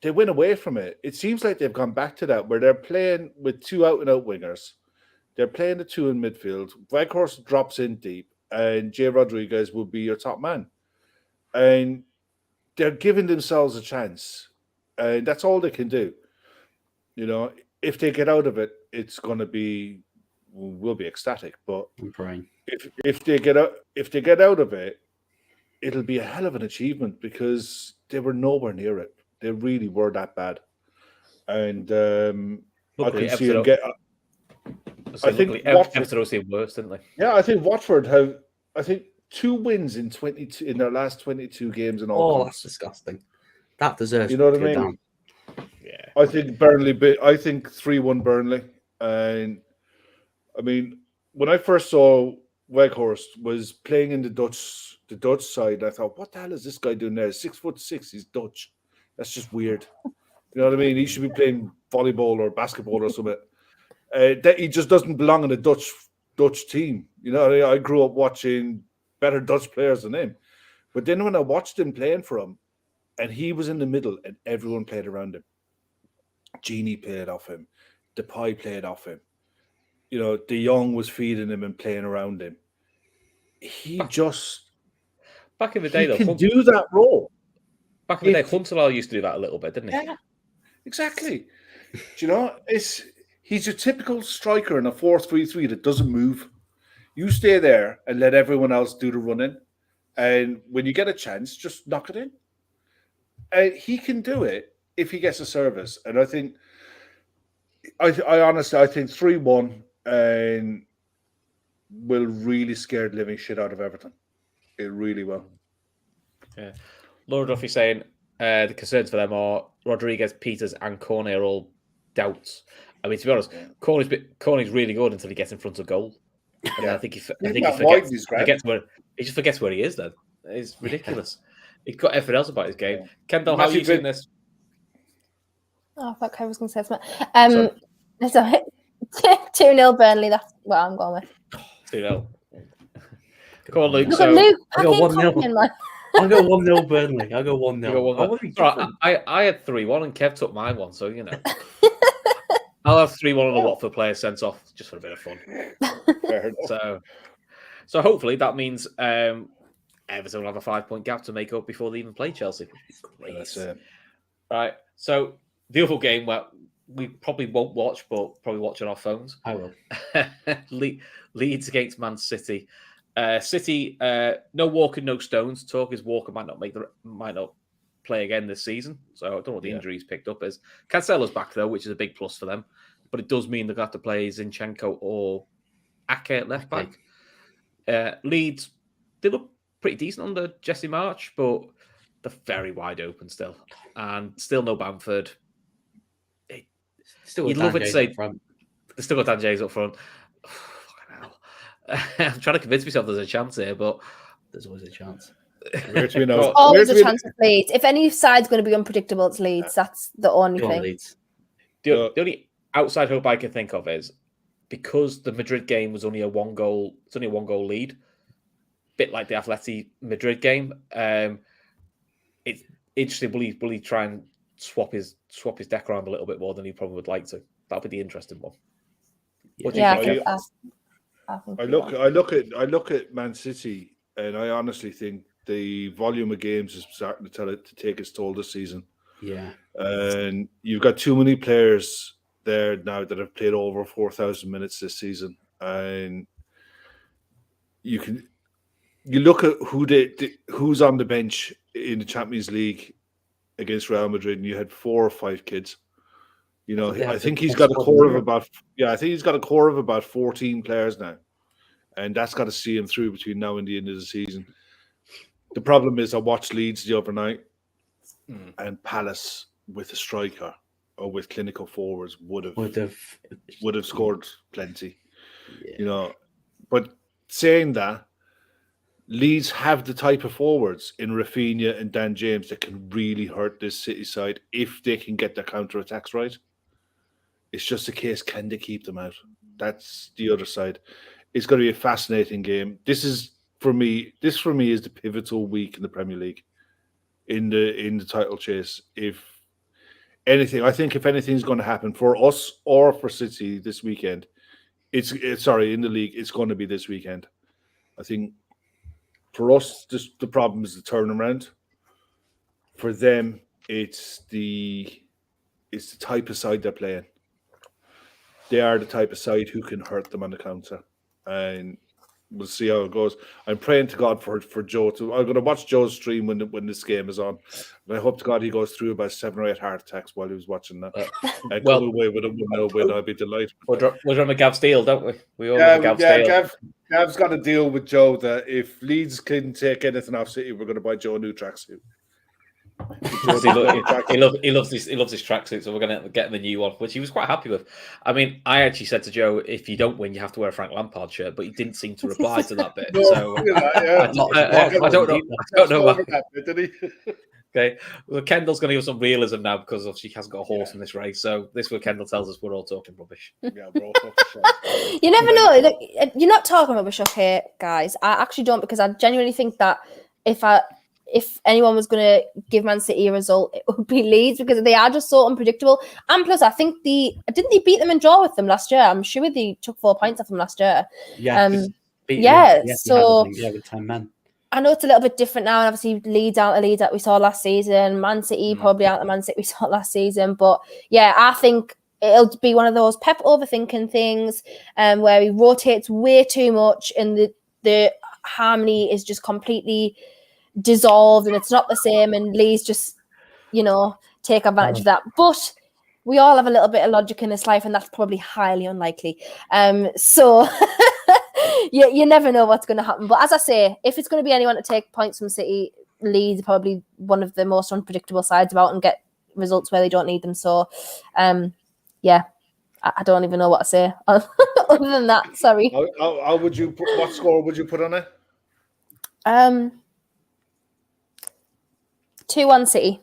they went away from it. It seems like they've gone back to that where they're playing with 2 out-and-out wingers. They're playing the 2 in midfield. Weghorst drops in deep and Jay Rodriguez will be your top man. And they're giving themselves a chance. And that's all they can do. You know, if they get out of it, it's going to be, we'll be ecstatic. But I'm praying. If they get out of it, it'll be a hell of an achievement because they were nowhere near it. They really were that bad. And I can see them get. I think Everton was worse, didn't they? Yeah, I think Watford have. I think 2 wins in their last 22 games in all. Oh, that's disgusting. That deserves. You know what I mean? Down. Yeah. I think Burnley. I think 3-1 Burnley. And I mean, when I first saw Weghorst was playing in the Dutch side, I thought, what the hell is this guy doing there? 6'6", he's Dutch. That's just weird. You know what I mean? He should be playing volleyball or basketball or something. That he just doesn't belong in a Dutch team. You know, I grew up watching better Dutch players than him. But then when I watched him playing for him, and he was in the middle and everyone played around him. Genie played off him. Depay played off him. You know, De Jong was feeding him and playing around him. He just... Back in the day, though, can do that role. Back in the day, Huntelaar used to do that a little bit, didn't he? Yeah, exactly. Do you know, he's a typical striker in a 4-3-3 that doesn't move. You stay there and let everyone else do the running. And when you get a chance, just knock it in. He can do it if he gets a service. And I think, I honestly think 3-1 and will really scare the living shit out of Everton. It really will. Yeah. Laura Duffy saying the concerns for them are Rodriguez, Peters, and Cornet are all doubts. I mean, to be honest, Cornet's really good until he gets in front of goal. And I think he just forgets where he is. Then it's ridiculous. He's got everything else about his game. Yeah. Kendall, how are you seeing this? Oh, I thought Karen was going to say something. So 2-0 Burnley. That's what I'm going with. 2-0. Go on, Luke. Look at Luke. I'll go 1-0. I'll go 1-0 Burnley. I'll go 1-0. Right, I had 3-1 and Kev took mine 1, so you know. I'll have 3-1 on the Watford player sent off just for a bit of fun. So hopefully that means Everton will have a 5-point gap to make up before they even play Chelsea. Great. That's it. Right. So the other game where we probably won't watch, but probably watch on our phones. I will. Leeds against Man City. City, no Walker, no Stones. Talk is Walker might not play again this season. So I don't know what the injuries picked up is. Cancelo's back though, which is a big plus for them. But it does mean they're going to have to play Zinchenko or Ake at left back. Leeds, they look pretty decent under Jesse March, but they're very wide open still. And still no Bamford. You'd love it to say they still got Dan James up front. Fucking hell. I'm trying to convince myself there's a chance here, but there's always a chance. There's always a chance of Leeds. If any side's going to be unpredictable, it's Leeds. That's the only thing. The only outside hope I can think of is because the Madrid game was only a 1-goal. It's only a 1-goal lead, bit like the Atleti Madrid game. It's interesting. Will he try and swap his deck around a little bit more than he probably would like to? That'll be the interesting one. I look at Man City, and I honestly think the volume of games is starting to take its toll this season. Yeah, and you've got too many players there now that have played over 4,000 minutes this season, and you look at who's on the bench in the Champions League against Real Madrid, and you had 4 or 5 kids. You know, I think he's got a core of about 14 players now, and that's got to see him through between now and the end of the season. The problem is, I watched Leeds the other night, and Palace with a striker or with clinical forwards would have scored plenty. Yeah. You know, but saying that, Leeds have the type of forwards in Rafinha and Dan James that can really hurt this City side if they can get their counter-attacks right. It's just a case, can they keep them out? That's the other side. It's going to be a fascinating game. This for me is the pivotal week in the Premier League, in the title chase. If anything's going to happen for us or for City this weekend, in the league, it's going to be this weekend. I think for us, the problem is the turnaround. For them, it's the type of side they're playing. They are the type of side who can hurt them on the counter, and we'll see how it goes. I'm praying to God for Joe. I'm going to watch Joe's stream when this game is on, and I hope to God he goes through about 7 or 8 heart attacks while he was watching that. And come away with a 1-0 win. I'll be delighted. We'll drum a Gav Steele, don't we? We all love Gav Steele. Gav's got to deal with Joe that if Leeds can take anything off City, we're going to buy Joe a new tracksuit. he loves this tracksuit, so we're going to get him a new one, which he was quite happy with. I mean, I actually said to Joe, if you don't win, you have to wear a Frank Lampard shirt, but he didn't seem to reply to that bit. So I don't know about that bit, did he? Okay, well, Kendall's going to give some realism now because she hasn't got a horse in this race. So this is where Kendall tells us we're all talking rubbish. Yeah, we're all talking shit. You never know. Look, you're not talking rubbish up here, guys. I actually don't, because I genuinely think that if anyone was going to give Man City a result, it would be Leeds, because they are just so unpredictable. And plus, I think didn't they beat them and draw with them last year? I'm sure they took 4 points off them last year. So with 10 men. I know it's a little bit different now, and obviously Leeds aren't the Leeds that we saw last season. Man City probably aren't the Man City we saw last season. But yeah, I think it'll be one of those Pep overthinking things, where he rotates way too much, and the harmony is just completely dissolved, and it's not the same. And Leeds just, take advantage of that. But we all have a little bit of logic in this life, and that's probably highly unlikely. So. You never know what's going to happen. But as I say, if it's going to be anyone to take points from City, Leeds are probably one of the most unpredictable sides about and get results where they don't need them. So, I don't even know what to say other than that. Sorry. How would you put? What score would you put on it? 2-1 City.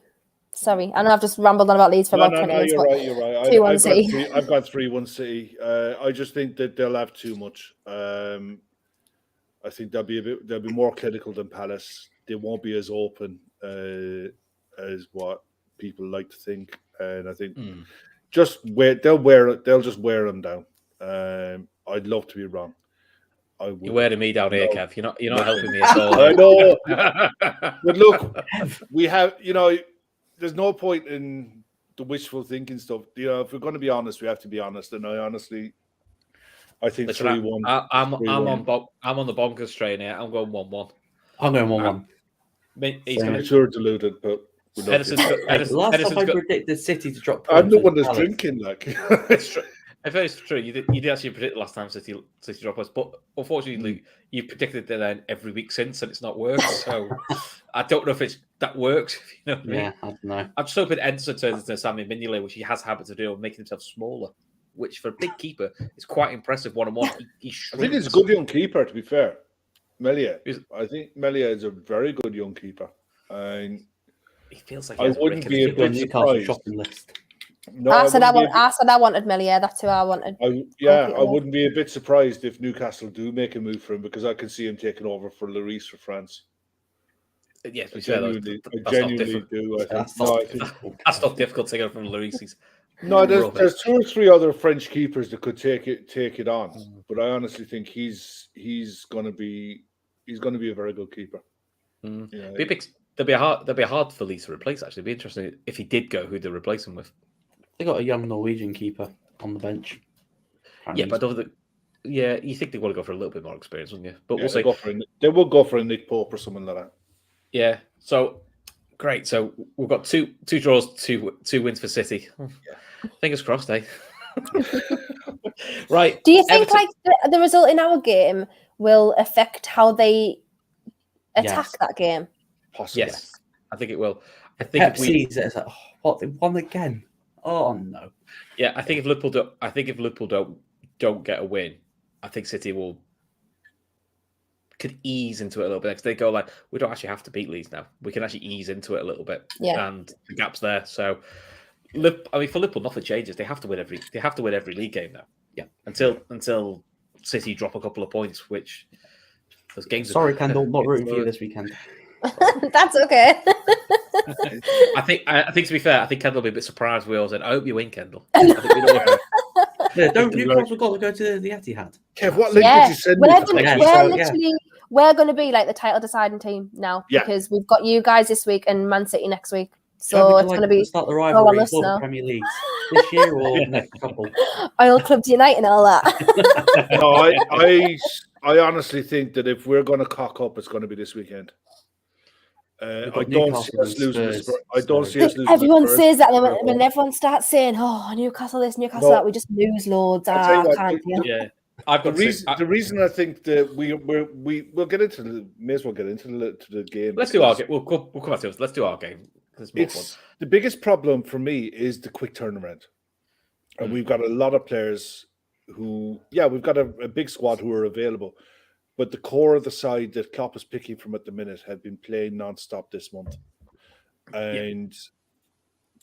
Sorry, I know I've just rambled on about Leeds for about 20 minutes. No, you're right. 2-1 City. I've got 3-1 City. I just think that they'll have too much. I think they'll be more clinical than Palace. They won't be as open as what people like to think, and I think they'll just wear them down. I'd love to be wrong. You're wearing me down here, Kev. You're not helping me at all. I know, but look, we have there's no point in the wishful thinking stuff. If we're going to be honest, we have to be honest. And I think 3-1. I'm on the bonkers train here. I'm going 1-1. I'm going 1-1. I'm sure deluded, but last time I predicted City to drop points. I'm the one that's drinking. If it's true, you did actually predict the last time City drop us, but unfortunately, you predicted it then every week since, and it's not worked. So I don't know if that works. If you know what I mean? Yeah, I don't know. I'm just hoping Anderson turns into Sammy Mignolet, which he has a habit to do, of making himself smaller, which for a big keeper is quite impressive. 1-on-1, I think he's a good young keeper. To be fair, Melia. I think Melia is a very good young keeper, and he feels like I wouldn't be a bit surprised. Shopping list. No, I said I wanted Melia. That's who I wanted. I wouldn't be a bit surprised if Newcastle do make a move for him, because I can see him taking over for Lloris for France. Yes, I genuinely do. That's not difficult to get from Lloris. No, there's 2 or 3 other French keepers that could take it on, but I honestly think he's going to be a very good keeper. They'll be hard for Leeds to replace. Actually, it'd be interesting if he did go, who they replace him with. They got a young Norwegian keeper on the bench. Yeah, but you think they want to go for a little bit more experience, wouldn't you? But we'll see. They will go for a Nick Pope or someone like that. Yeah. So great. So we've got two draws, two wins for City. Yeah. Fingers crossed, eh? Right. Do you think the result in our game will affect how they attack that game? Possibly. Yes, I think it will. I think Pep sees it as they won again. Oh no. Yeah, I think if Liverpool don't get a win, I think City will could ease into it a little bit. Because they go like, we don't actually have to beat Leeds now. We can actually ease into it a little bit. Yeah. And the gap's there. So, for Liverpool, nothing changes. They have to win every league game now. Yeah. Until City drop a couple of points, which those games. Sorry, Kendall, not rooting for you this weekend. That's okay. I think to be fair, I think Kendall will be a bit surprised. We all said, "I hope you win, Kendall." I think we know Don't Newcastle got to go to the Etihad? Kev, what link did you send me? We're going to be like the title deciding team now because we've got you guys this week and Man City next week. So it's going to be start the rivalry for the Premier League this year or next couple. Oil Club to Unite and all that. No, I honestly think that if we're going to cock up, it's going to be this weekend. I don't see us losing. I don't see us losing. Everyone says that, and when everyone starts saying, "Oh, Newcastle this, Newcastle that," we just lose loads. The reason I think that we'll get into the game. Let's do our game. We'll come back to it. Let's do our game. The biggest problem for me is the quick turnaround, and we've got a lot of players who, we've got a big squad who are available. But the core of the side that Klopp is picking from at the minute have been playing non-stop this month. And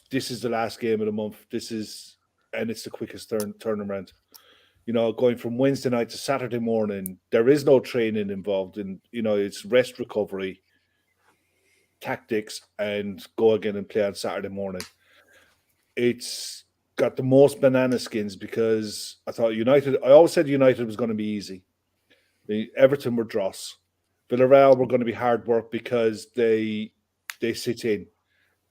this is the last game of the month. And it's the quickest turnaround. You know, going from Wednesday night to Saturday morning, there is no training involved in, it's rest, recovery, tactics, and go again and play on Saturday morning. It's got the most banana skins because I always said United was going to be easy. Everton were dross. Villarreal were going to be hard work because they sit in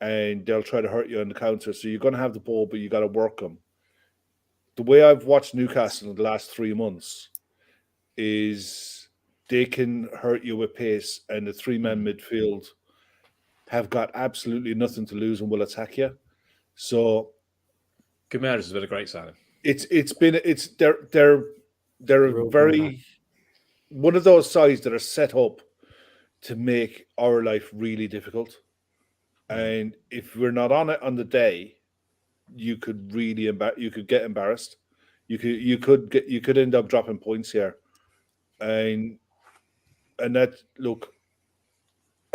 and they'll try to hurt you on the counter. So you're going to have the ball, but you got to work them. The way I've watched Newcastle in the last 3 months is they can hurt you with pace, and the 3-man midfield have got absolutely nothing to lose and will attack you. So Guimaraes has been a great signing. They're a very one of those sides that are set up to make our life really difficult. And if we're not on it on the day, you could really get embarrassed. You could end up dropping points here. And that, look,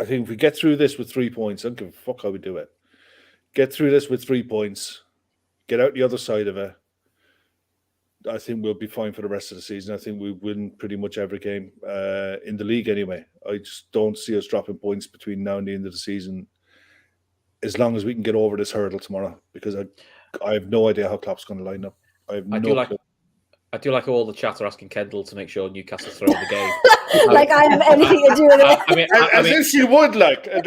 I think if we get through this with 3 points, I don't give a fuck how we do it. Get through this with 3 points, get out the other side of it. I think we'll be fine for the rest of the season. I think we win pretty much every game in the league anyway. I just don't see us dropping points between now and the end of the season as long as we can get over this hurdle tomorrow, because I have no idea how Klopp's going to line up. I do like all the chat are asking Kendall to make sure Newcastle throw the game. Like I have anything to do with it. As if she would, like. I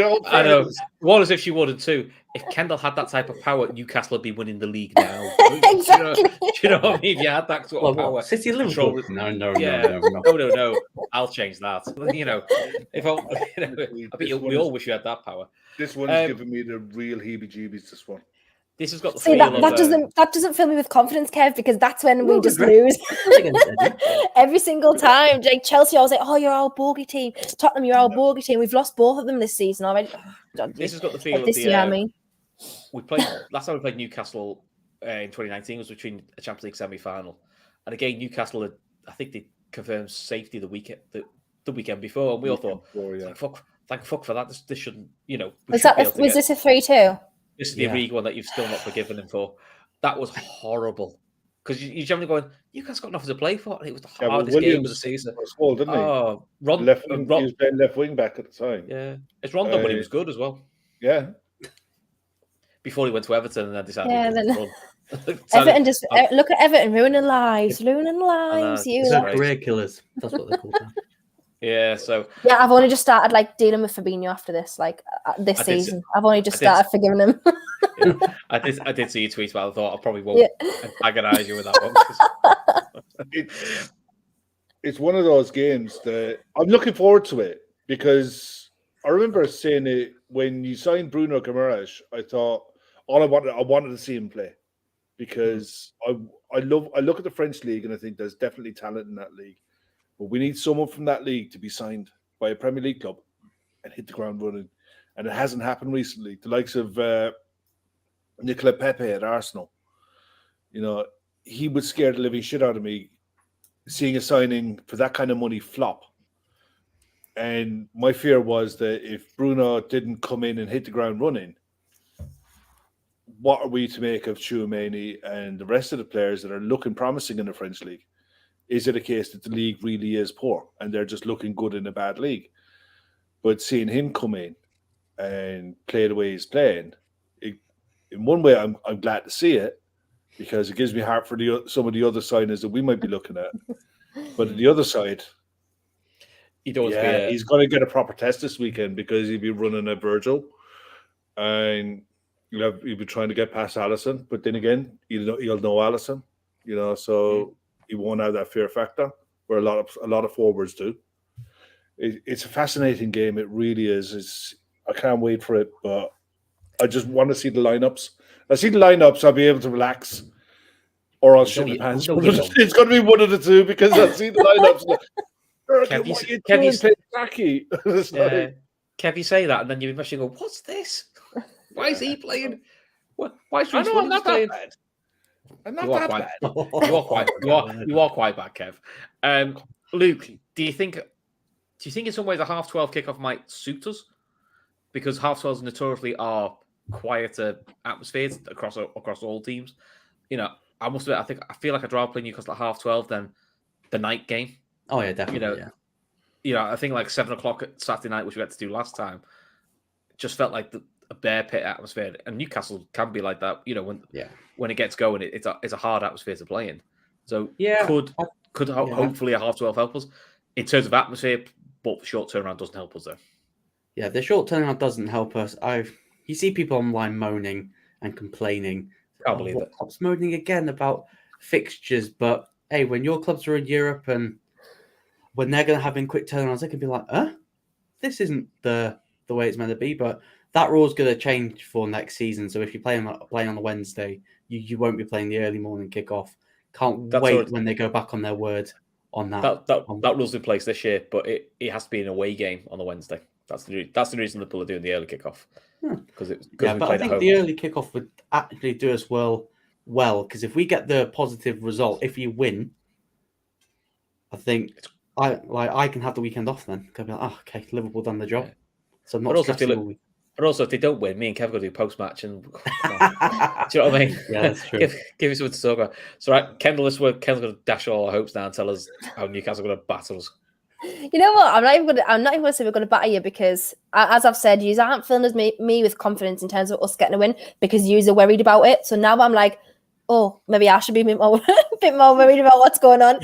know. One, as if she would, and two, if Kendall had that type of power, Newcastle would be winning the league now. Exactly. Do you know what I mean? If you had that sort of power. City and Liverpool. No. I'll change that. We all wish you had that power. This one's giving me the real heebie-jeebies. This one. This has got the feel that doesn't fill me with confidence, Kev, because that's when we just lose every single time. Like Chelsea, I was like, "Oh, you're our bogey team." Tottenham, you're our bogey team. We've lost both of them this season already. This has got the feel of this year. I mean, we played last time we played Newcastle in 2019 was between a Champions League semi-final, and again Newcastle I think they confirmed safety the weekend before, and we all thought, thank fuck for that. This shouldn't, was this a 3-2? This is the Origi one that you've still not forgiven him for. That was horrible. Because you're generally going, Newcastle got nothing to play for. And it was the hardest game of the season. Well, didn't he? Oh, he was playing left wing back at the time. Yeah. It's Rondon, but he was good as well. Yeah. Before he went to Everton and then decided to Everton just look at Everton ruining lives. They're career killers. That's what they're called. Yeah, so I've only just started dealing with Fabinho after this, this season. I've only just started forgiving him. I did see your tweet, but I thought I probably won't antagonize you with that one. It's one of those games that I'm looking forward to it, because I remember saying it when you signed Bruno Guimaraes. I thought I wanted to see him play, because I look at the French league and I think there's definitely talent in that league. But we need someone from that league to be signed by a Premier League club and hit the ground running. And it hasn't happened recently. The likes of Nicola Pepe at Arsenal. He would scare the living shit out of me seeing a signing for that kind of money flop. And my fear was that if Bruno didn't come in and hit the ground running, what are we to make of Tchouaméni and the rest of the players that are looking promising in the French league? Is it a case that the league really is poor and they're just looking good in a bad league? But seeing him come in and play the way he's playing, in one way, I'm glad to see it because it gives me heart for some of the other signings that we might be looking at. But on the other side, he's going to get a proper test this weekend because he'll be running a Virgil and he'll be trying to get past Alisson. But then again, he'll know Alisson, so he won't have that fear factor where a lot of forwards do. It's a fascinating game. It really is. I can't wait for it, but I just want to see the lineups. I see the lineups, I'll be able to relax, or I'll shit my pants. It's going to be one of the two because I'll see the lineups. Kev, you say that, and then you eventually go, "What's this? Why is he playing? Why is he playing?" I'm not that bad. You are quite bad, Kev. Luke, do you think in some ways a 12:30 kickoff might suit us? Because 12:30s notoriously are quieter atmospheres across all teams. I must admit, I feel like I'd rather play Newcastle at 12:30 than the night game. Oh yeah, definitely. I think like 7:00 at Saturday night, which we had to do last time, just felt like a bear pit atmosphere. And Newcastle can be like that. When it gets going, it's a hard atmosphere to play in. So could hopefully a 12:30 help us in terms of atmosphere, but the short turnaround doesn't help us though. Yeah, the short turnaround doesn't help us. You see people online moaning and complaining. Can't believe it. Klopp's moaning again about fixtures, but hey, when your clubs are in Europe and when they're going to have in quick turnarounds, they can be like, this isn't the way it's meant to be. But that rule is going to change for next season. So if you're playing on a Wednesday, you won't be playing the early morning kickoff. Can't wait when they go back on their word on that. That rule's in place this year, but it has to be an away game on the Wednesday. That's the reason Liverpool are doing the early kickoff. But I think the early kickoff would actually do us well because if we get the positive result, if you win, I think I can have the weekend off then. I'll be like, okay, Liverpool done the job. So I'm not stressing. But also, if they don't win, me and Kev go do post match, and do you know what I mean? Yeah, that's true. give me something to talk about. So, right, Kendall, Kendall's going to dash all our hopes down and tell us how Newcastle are going to battle us. You know what? I'm not even going to say we're going to batter you because, as I've said, you aren't filling me with confidence in terms of us getting a win because you are worried about it. So now I'm like, oh, maybe I should be a bit more worried about what's going on.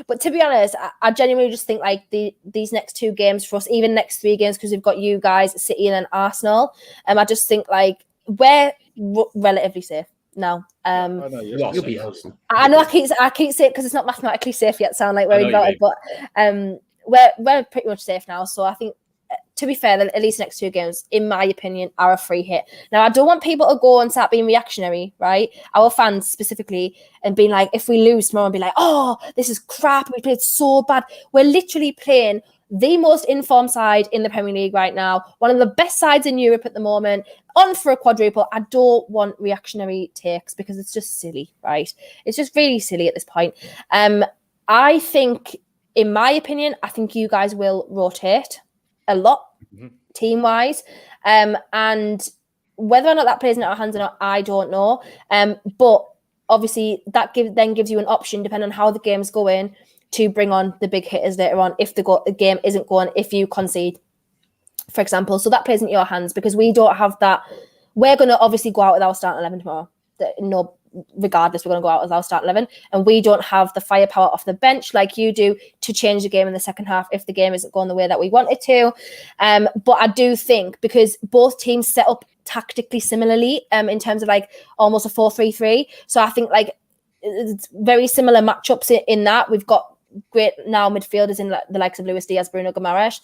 But to be honest, I genuinely just think like these next two games for us, even next three games, because we've got you guys, City and then Arsenal. I just think like we're relatively safe now. You'll be awesome. I know I keep saying it because it's not mathematically safe yet. Sound like worried about it, but we're pretty much safe now. So I think, to be fair, at least next two games, in my opinion, are a free hit. Now, I don't want people to go and start being reactionary, right? Our fans specifically, and being like, if we lose tomorrow, and be like, oh, this is crap. We played so bad. We're literally playing the most informed side in the Premier League right now, one of the best sides in Europe at the moment, on for a quadruple. I don't want reactionary takes because it's just silly, right? It's just really silly at this point. I think, in my opinion, I think you guys will rotate a lot, team-wise. And whether or not that plays into our hands or not, I don't know. But obviously, that then gives you an option, depending on how the game's going, to bring on the big hitters later on if the game isn't going, if you concede, for example. So that plays into your hands because we don't have that. We're going to obviously go out with our starting 11 tomorrow. No, regardless, we're going to go out with our starting 11. And we don't have the firepower off the bench like you do to change the game in the second half if the game isn't going the way that we want it to. But I do think because both teams set up tactically similarly in terms of like almost a 4-3-3. So I think like it's very similar matchups in that. We've got great now midfielders in the likes of Luis Diaz, Bruno Guimaraes.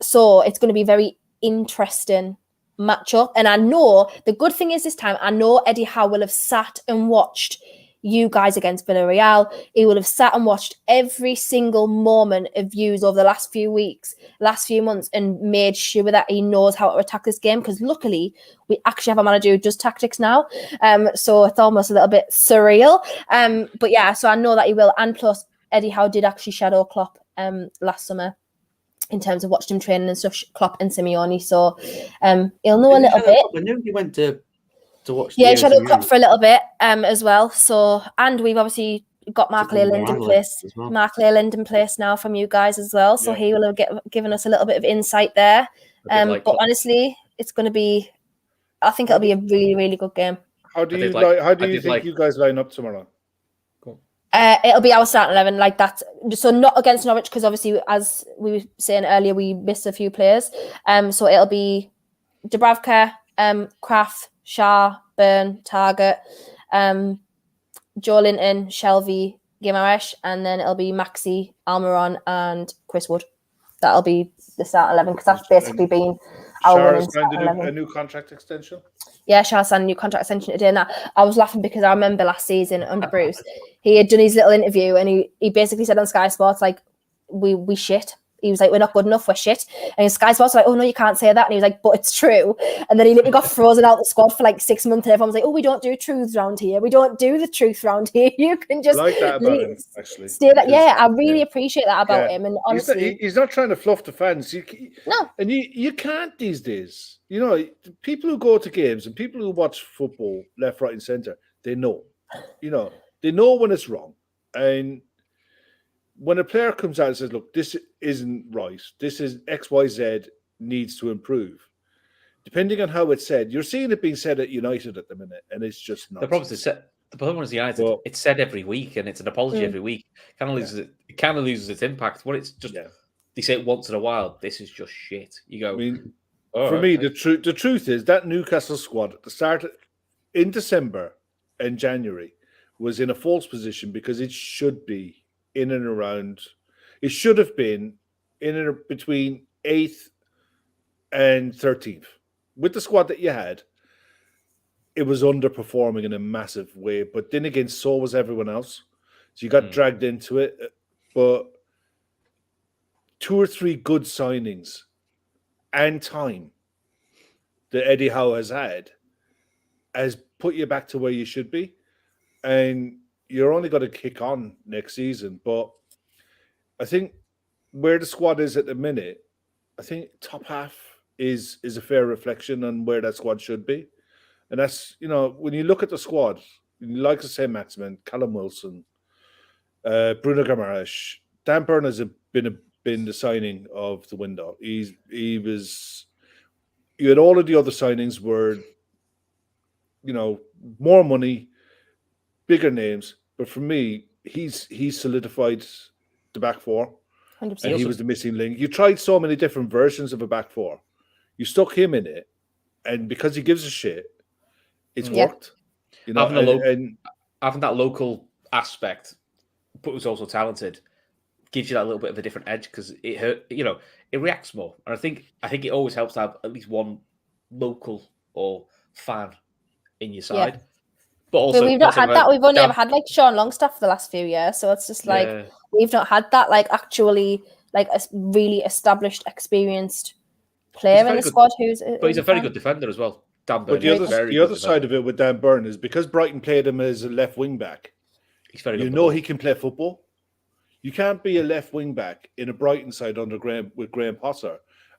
So it's going to be very interesting matchup. And I know the good thing is this time, I know Eddie Howe will have sat and watched you guys against Villarreal. He will have sat and watched every single moment of views over the last few weeks, last few months, and made sure that he knows how to attack this game. Because luckily, we actually have a manager who does tactics now. So it's almost a little bit surreal. But yeah, so I know that he will. And plus, Eddie Howe did actually shadow Klopp last summer in terms of watching him training and stuff, Klopp and Simeone. So he'll know a little bit. I knew he went to watch. Yeah, Shadow Klopp for a little bit as well. So, and we've obviously got Mark Leyland in place. Mark Leyland in place now from you guys as well. So he will have given us a little bit of insight there. But honestly, it's going to be. I think it'll be a really, really good game. How do you think you guys line up tomorrow? It'll be our starting 11 like that. So not against Norwich because obviously, as we were saying earlier, we missed a few players. So it'll be Dubravka, Kraft, Shah, Byrne, Target, Joe Linton, Shelvey, Guimaraes, and then it'll be Maxi, Almiron, and Chris Wood. That'll be the start 11 because that's basically been our women's start 11. A new contract extension. Yeah, Shah signed a new contract extension today, and I was laughing because I remember last season under Bruce, he had done his little interview, and he basically said on Sky Sports like, "We shit." He was like, "We're not good enough, we're shit." And Sky Sports was like, "Oh no, you can't say that." And he was like, "But it's true." And then he literally got frozen out the squad for like 6 months, and everyone was like, "Oh, we don't do truths around here. We don't do the truth around here. You can just like that about him, actually. Stay that." Yeah, I really appreciate that about him. And honestly, he's not trying to fluff the fans. No, and you can't these days. You know, people who go to games and people who watch football left, right, and centre, they know. You know, they know when it's wrong, and when a player comes out and says, "Look, this isn't right. This is XYZ needs to improve," depending on how it's said, you're seeing it being said at United at the minute, and it's just not. The problem is United. It's said every week, and it's an apology every week. It kind of loses its impact. When it's just they say it once in a while. This is just shit. You go. I mean, the truth is that Newcastle squad at the start in December and January was in a false position because it should be. In and around, it should have been in and between 8th and 13th. With the squad that you had, it was underperforming in a massive way. But then again, so was everyone else. So you got dragged into it. But 2 or 3 good signings and time that Eddie Howe has had has put you back to where you should be. And you're only going to kick on next season. But I think where the squad is at the minute, I think top half is a fair reflection on where that squad should be. And that's, you know, when you look at the squad, like I say, Maximin, Callum Wilson, Bruno Guimaraes, Dan Burn has been the signing of the window. You had all of the other signings were, you know, more money, bigger names. But for me, he's solidified the back four. 100%. And he was the missing link. You tried so many different versions of a back four. You stuck him in it. And because he gives a shit, it's worked. You know, having that local aspect, but was also talented, gives you that little bit of a different edge because it reacts more. And I think it always helps to have at least one local or fan in your side. Yeah. But also, we've not had that. We've only ever had like Sean Longstaff for the last few years, so it's just like we've not had that like actually like a really established, experienced player in the squad. But he's a very good defender as well. Dan Burn. But the other side of it with Dan Burn is because Brighton played him as a left wing back. He's very good. You know he can play football. You can't be a left wing back in a Brighton side under Graham Potter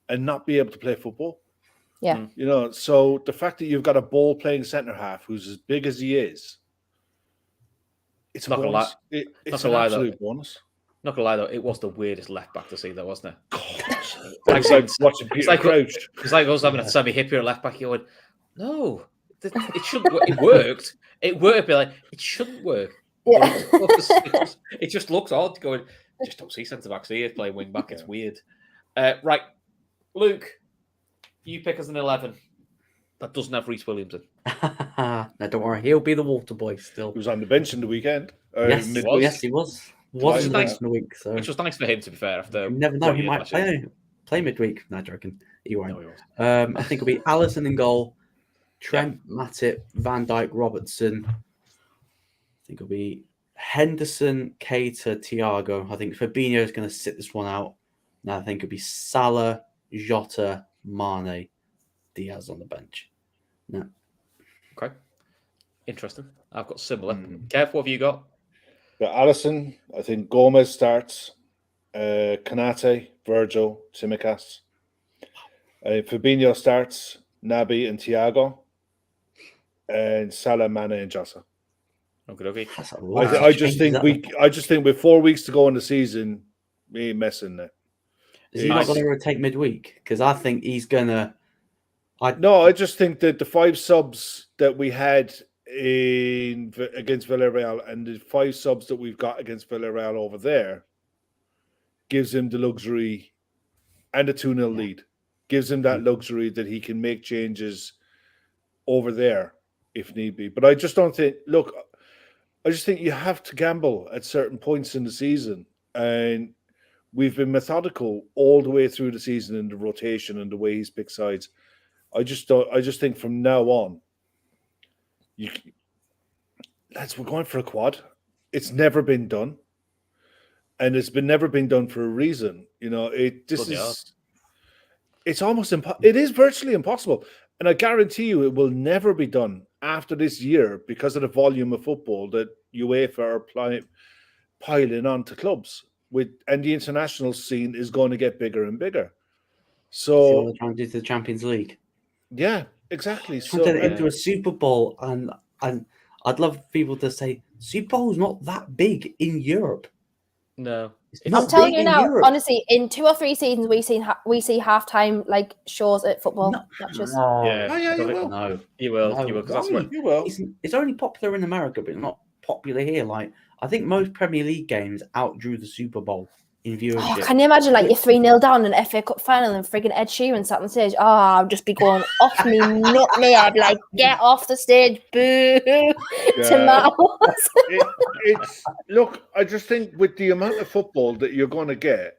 and not be able to play football. Yeah. You know, so the fact that you've got a ball playing centre half who's as big as he is, it's not going to lie. It's an absolute bonus. Not going to lie, though, it was the weirdest left back to see, though, wasn't it? It's like watching Peter Crouch. It's like us having a semi-hippie at left back. You went, no, it shouldn't work. It worked. It worked, but like, it shouldn't work. Yeah. It just looks odd going, I just don't see centre-backs here playing wing-back. It's weird. Right, Luke. You pick as an 11 that doesn't have Reece Williams in. No, don't worry. He'll be the water boy still. He was on the bench in the weekend. Yes, he was. Which was nice in the week. So. Which was nice for him, to be fair. After you never know. He might play midweek. No, joking. He won't. I think it'll be Alisson in goal, Trent, Matip, Van Dijk, Robertson. I think it'll be Henderson, Keita, Thiago. I think Fabinho is going to sit this one out. Now I think it'll be Salah, Jota, Mane, Diaz on the bench. No. Okay. Interesting. I've got similar. Kev, what have you got? Alisson, I think Gomez starts. Kanate, Virgil, Tsimikas. Fabinho starts, Naby and Thiago, and Salah, Mane and Jota. Okay. That's a lot I of just changes, think I just think with 4 weeks to go in the season, we ain't messing there. Is he not going to rotate midweek? Because I think he's going to. No, I just think that the 5 subs that we had against Villarreal and the 5 subs that we've got against Villarreal over there gives him the luxury, and a 2-0 lead gives him that luxury that he can make changes over there if need be. But I just don't think. Look, I just think you have to gamble at certain points in the season, and we've been methodical all the way through the season in the rotation and the way he's picked sides. I just think from now on, we're going for a quad. It's never been done, and it's never been done for a reason. It's almost it is virtually impossible, and I guarantee you it will never be done after this year because of the volume of football that UEFA are piling onto clubs and the international scene is going to get bigger and bigger. So see what they're trying to do to the Champions League. Yeah, exactly. So into a Super Bowl, and I'd love people to say Super Bowl's not that big in Europe. No, I'm telling you now, honestly, in 2 or 3 seasons, we see halftime like shows at football matches. You will. No, you will. Because that's what you will. It's only popular in America, but it's not popular here. Like I think most Premier League games outdrew the Super Bowl in viewership. Oh, can you imagine like you're 3-0 down in an FA Cup final and frigging Ed Sheeran sat on the stage? Oh, I'll just be going off me nutmeg, like get off the stage, boo, tomatoes. Look, I just think with the amount of football that you're going to get,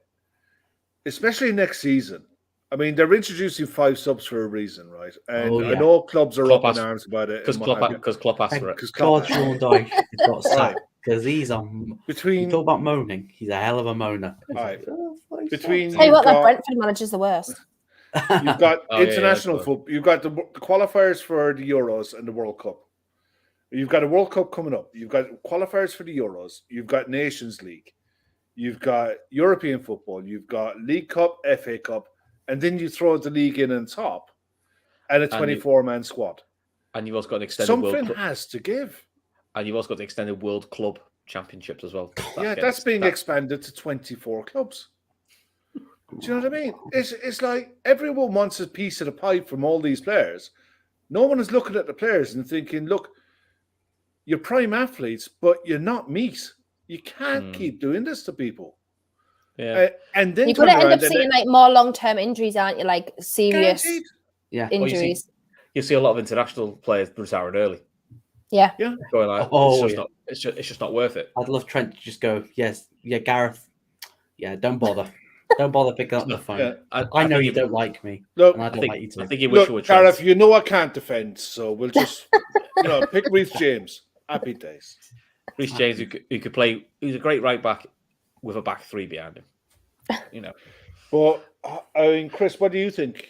especially next season, I mean, they're introducing 5 subs for a reason, right? And I know clubs are up in arms about it. Because Klopp asked for it. God, Sean Dyche has got sacked. Because he's on. You talk about moaning. He's a hell of a moaner. Right. Tell you what, that Brentford manager's the worst. You've got international football. You've got the qualifiers for the Euros and the World Cup. You've got a World Cup coming up. You've got qualifiers for the Euros. You've got Nations League. You've got European football. You've got League Cup, FA Cup, and then you throw the league in on top, and a 24-man squad. And you've also got an extended Something has to give. And you've also got the extended World Club Championships as well. That's being expanded to 24 clubs. Do you know what I mean? It's like everyone wants a piece of the pie from all these players. No one is looking at the players and thinking, look, you're prime athletes, but you're not meat. You can't keep doing this to people. Yeah. And then you're going to end up seeing like more long-term injuries, aren't you? Like serious injuries. You see a lot of international players retiring early. Yeah. Going like, it's just not worth it. I'd love Trent to just go, Gareth. Yeah, don't bother. Don't bother picking up the phone. Yeah, I know you don't like me. Look, and I don't like you too. I think you wish you would. Gareth, you know I can't defend, so we'll just pick Reece James. Happy days. Reece James, who could play, who's a great right back with a back 3 behind him. But I mean, Chris, what do you think?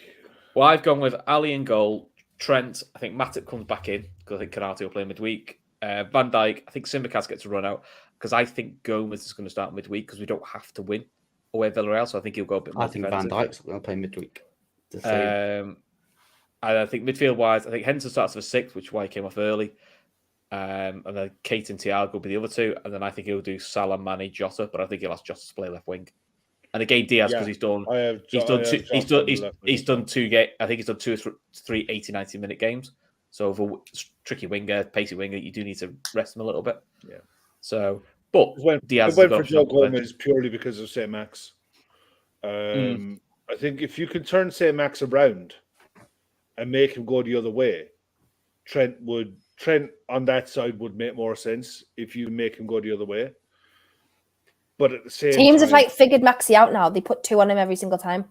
Well, I've gone with Ali in goal. Trent, I think Matip comes back in because I think Kanate will play midweek. Van Dijk, I think Tsimikas gets a run out because I think Gomez is going to start midweek because we don't have to win away at Villarreal, so I think he'll go a bit more defensive. I think Van Dijk's going to play midweek. And I think midfield-wise, I think Henderson starts for 6, which is why he came off early. And then Kate and Thiago will be the other 2. And then I think he'll do Salah, Mane, Jota, but I think he'll ask Jota to play left wing. And again, Diaz, because he's done 2 games. I think he's done 2 or 3 80-90 minute games. So for tricky winger, pacey winger, you do need to rest him a little bit. Yeah. So, but Diaz went for Joe Gomez purely because of St. Max. I think if you can turn St. Max around and make him go the other way, Trent on that side would make more sense if you make him go the other way. But at the same teams time, have like figured Maxi out now. They put 2 on him every single time.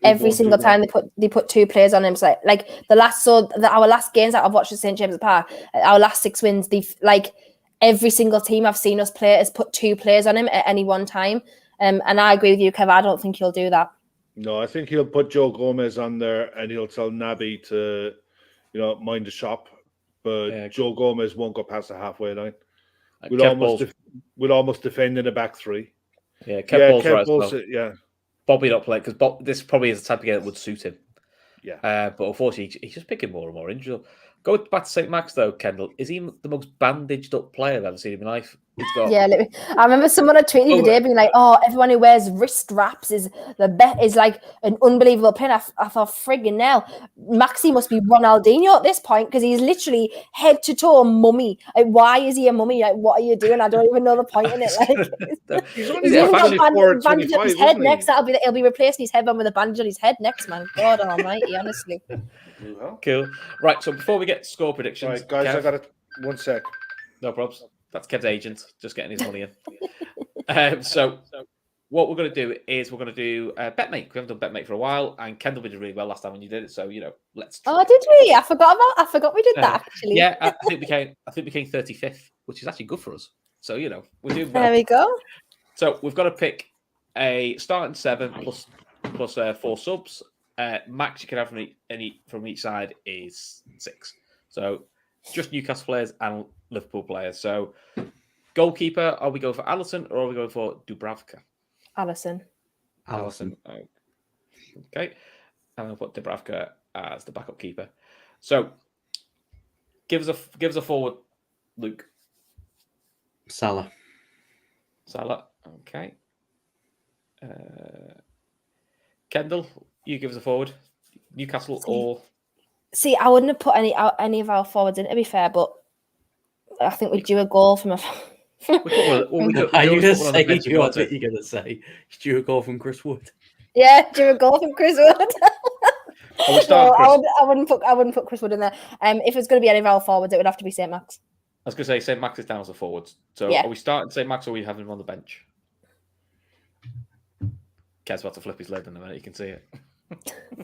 Every single time they put 2 players on him. So like our last games that I've watched at St. James's Park, our last 6 wins, they've like every single team I've seen us play has put 2 players on him at any one time. And I agree with you, Kev. I don't think he'll do that. No, I think he'll put Joe Gomez on there and he'll tell Naby to, mind the shop. But Joe Gomez won't go past the halfway line. We'll almost defend in the back 3. Yeah, Kev Kev Ball's Ball's, yeah. Bobby not playing because this probably is the type of game that would suit him. Yeah. But unfortunately, he's just picking more and more injuries. Go back to St. Max though, Kendall. Is he the most bandaged up player I've ever seen in my life? He's got... Yeah, I remember someone had tweeted the other day being like, "Oh, everyone who wears wrist wraps is like an unbelievable player." I thought, friggin' hell, Maxi must be Ronaldinho at this point because he's literally head to toe a mummy. Like, why is he a mummy? Like, what are you doing? I don't even know the point in it. Like, he's only bandaged on his head next. He'll be replacing his headband with a bandage on his head next, man. God Almighty, honestly. Cool. Right, so before we get score predictions, right, guys, Kev, I got it. 1 sec. No problems. That's Kev's agent, just getting his money in. So what we're going to do is we're going to do BetMate. We haven't done BetMate for a while, and Kendall did really well last time when you did it. So let's. Oh, did we? I forgot we did that actually. Yeah, I think we came 35th, which is actually good for us. So we're doing well. There we go. So we've got to pick a starting 7 plus 4 subs. Max you can have from each side is 6. So just Newcastle players and Liverpool players. So goalkeeper, are we going for Alisson or are we going for Dubravka? Alisson. Okay. And I'll put Dubravka as the backup keeper. So give us a forward, Luke. Salah. Okay. Kendall, you give us a forward. Newcastle or... See, I wouldn't have put any of our forwards in, to be fair, but I think we'd do a goal from a... Are you going to say what you're going to say? Do a goal from Chris Wood? Yeah, do a goal from Chris Wood. I wouldn't put Chris Wood in there. If it's going to be any of our forwards, it would have to be St. Max. I was going to say St. Max is down as a forward. So Are we starting St. Max or are we having him on the bench? Kev's about to flip his lid in a minute. You can see it.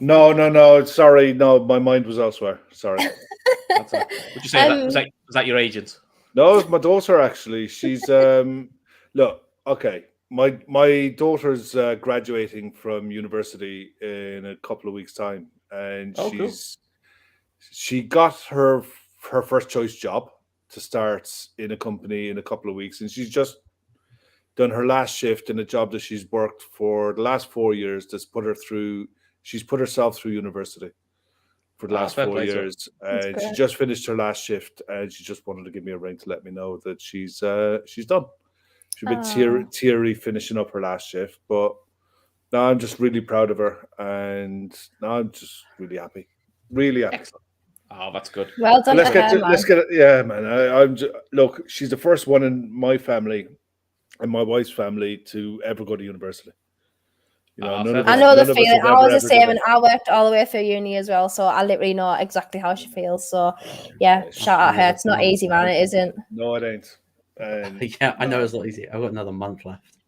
No. Sorry. No, my mind was elsewhere. Sorry. Would you say was that your agent? No, it's my daughter, actually. She's... look, okay. My daughter's graduating from university in a couple of weeks' time. And she got her first choice job to start in a company in a couple of weeks. And she's just done her last shift in a job that she's worked for the last 4 years. That's put her through. She's put herself through university for the last 4 years, and she just finished her last shift. And she just wanted to give me a ring to let me know that she's done. She's a bit teary finishing up her last shift, but now I'm just really proud of her, and now I'm just really happy. Really happy. Excellent. Oh, that's good. Well done. Let's get it. Yeah, man. Look. She's the first one in my family and my wife's family to ever go to university. I know the feeling. I was the same, and I worked all the way through uni as well, so I literally know exactly how she feels. So, yeah, shout out her. It's not easy, man. It isn't. No, it ain't. Yeah, I know it's not easy. I've got another month left.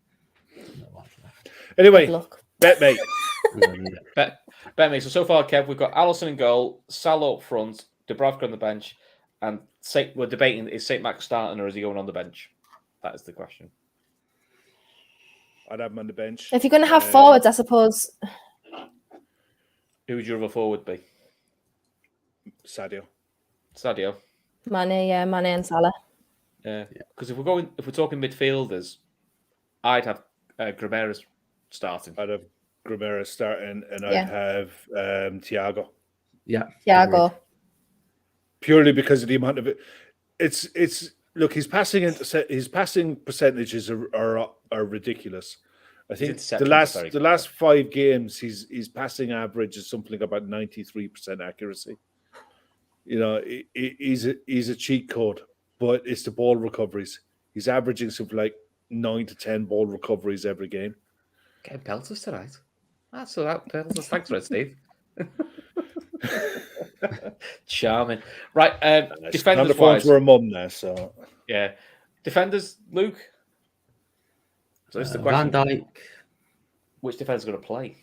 Anyway, BetMate. BetMate. So far, Kev, we've got Alisson in goal, Salah up front, Dubravka on the bench, and we're debating, is St. Max starting or is he going on the bench? That is the question. I'd have him on the bench. If you're going to have forwards, I suppose. Who would your other forward be? Sadio. Mane and Salah. Yeah, because if we're talking midfielders, I'd have Grameras starting. I'd have Grameras starting, and I'd have Thiago. Yeah, Thiago. Purely because of the amount of it. It's look, his passing percentages are ridiculous. I think the last 5 games, his passing average is something about 93% accuracy. He's a cheat code, but it's the ball recoveries. He's averaging something like 9 to 10 ball recoveries every game. Getting pelters tonight. That's all right. Pelters. Thanks for it, Steve. Charming. Right. Defenders on the phone to her mum there, so yeah. Defenders, Luke. So this is the question. Van Dijk. Which defender's going to play?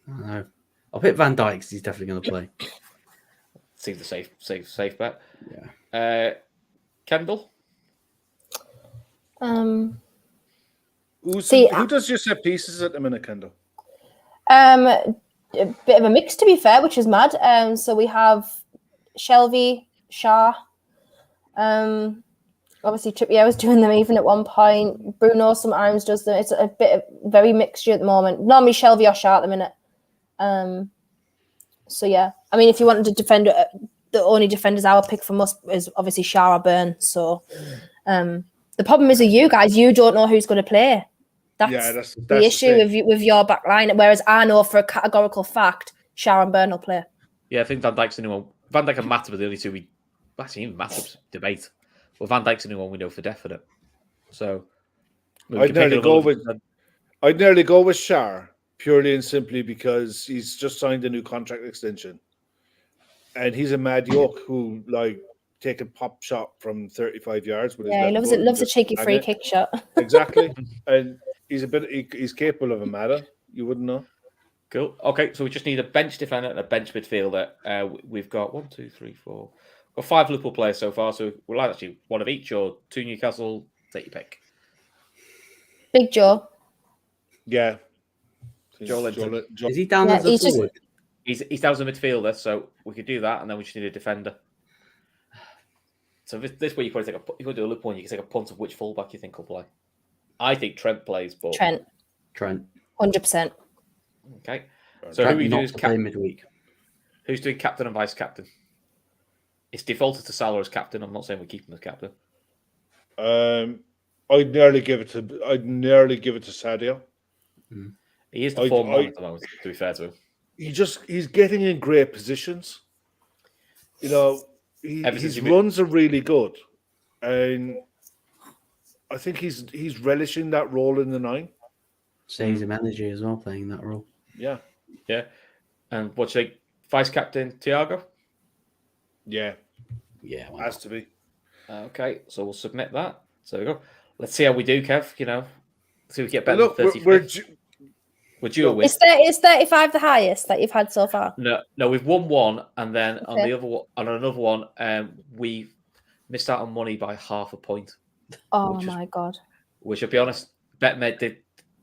I don't know. I'll pick Van Dijk because he's definitely going to play. Seems the safe bet. Yeah. Kendall. Who does your set pieces at the minute, Kendall? A bit of a mix, to be fair, which is mad. So we have Shelby, Shah. Obviously, Trippier was doing them even at one point. Bruno sometimes does them. It's a bit of very mixture at the moment. Normally, Shelby or Shaw at the minute. So yeah, I mean, if you wanted to defend, the only defenders I would pick from us is obviously Shaw or Burn. So the problem is with you guys, you don't know who's going to play. That's the issue with your back line. Whereas I know for a categorical fact, Shaw and Burn will play. Yeah, I think Van Dijk's the new one. Van Dijk and Matip are the only two we actually even Matip's debate. Well, Van Dijk's the new one we know for definite. So I'd nearly go with Shar purely and simply because he's just signed a new contract extension, and he's a mad yoke who like take a pop shot from 35 yards. With he loves a cheeky free kick shot. Exactly, and he's capable of a matter. You wouldn't know. Cool. Okay, so we just need a bench defender and a bench midfielder. We've got 1, 2, 3, 4. Got 5 Liverpool players so far, so we'll actually one of each or 2 Newcastle. Take your pick. Big Joe. Yeah. Joe. Is he down as a forward? He's down as a midfielder, so we could do that, and then we just need a defender. So this way you probably take if you do a Liverpool, you can take a punt of which fullback you think will play. I think Trent plays, but Trent. 100%. Okay. So who we do is midweek. Who's doing captain and vice captain? It's defaulted to Salah as captain. I'm not saying we keep him as captain. I'd nearly give it to Sadio. He is the form man at the moment, to be fair to him. He's getting in great positions. You know, his runs are really good, and I think he's relishing that role in the 9. Saves him energy as well, playing that role. Yeah. And what's like vice captain Thiago? Yeah, has to be. Okay, so we'll submit that. So there we go. Let's see how we do, Kev. You know, see if we get better than 30. We're due a win. Is 35 the highest that you've had so far? No, we've won one, and then on the other one, on another one, we missed out on money by half a point. Oh my god! Which, I'll be honest, BetMed did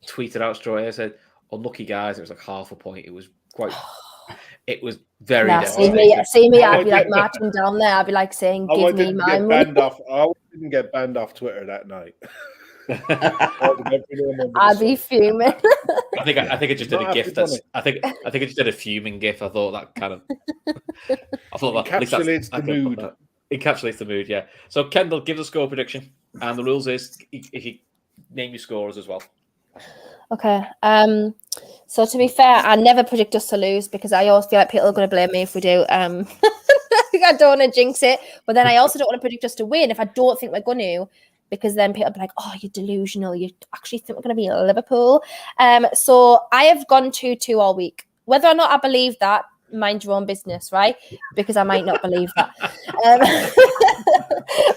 tweet it out straight away. I said, "Unlucky guys, it was like half a point. It was quite." It was very devastating. See me, I'd be like marching down there. I'd be like saying, "Give me my money." I didn't get banned off Twitter that night. I'd be fuming. I think I just did a gif. I think I just did a fuming gif. I thought that kind of. I thought that encapsulates the mood. Encapsulates the mood, yeah. So Kendall, give the score prediction, and the rules is if you name your scorers as well. Okay. So to be fair, I never predict us to lose because I always feel like people are going to blame me if we do. I don't want to jinx it, but then I also don't want to predict us to win if I don't think we're going to, because then people will be like, "Oh, you're delusional. You actually think we're going to be Liverpool." So I have gone 2-2 all week. Whether or not I believe that, mind your own business, right? Because I might not believe that.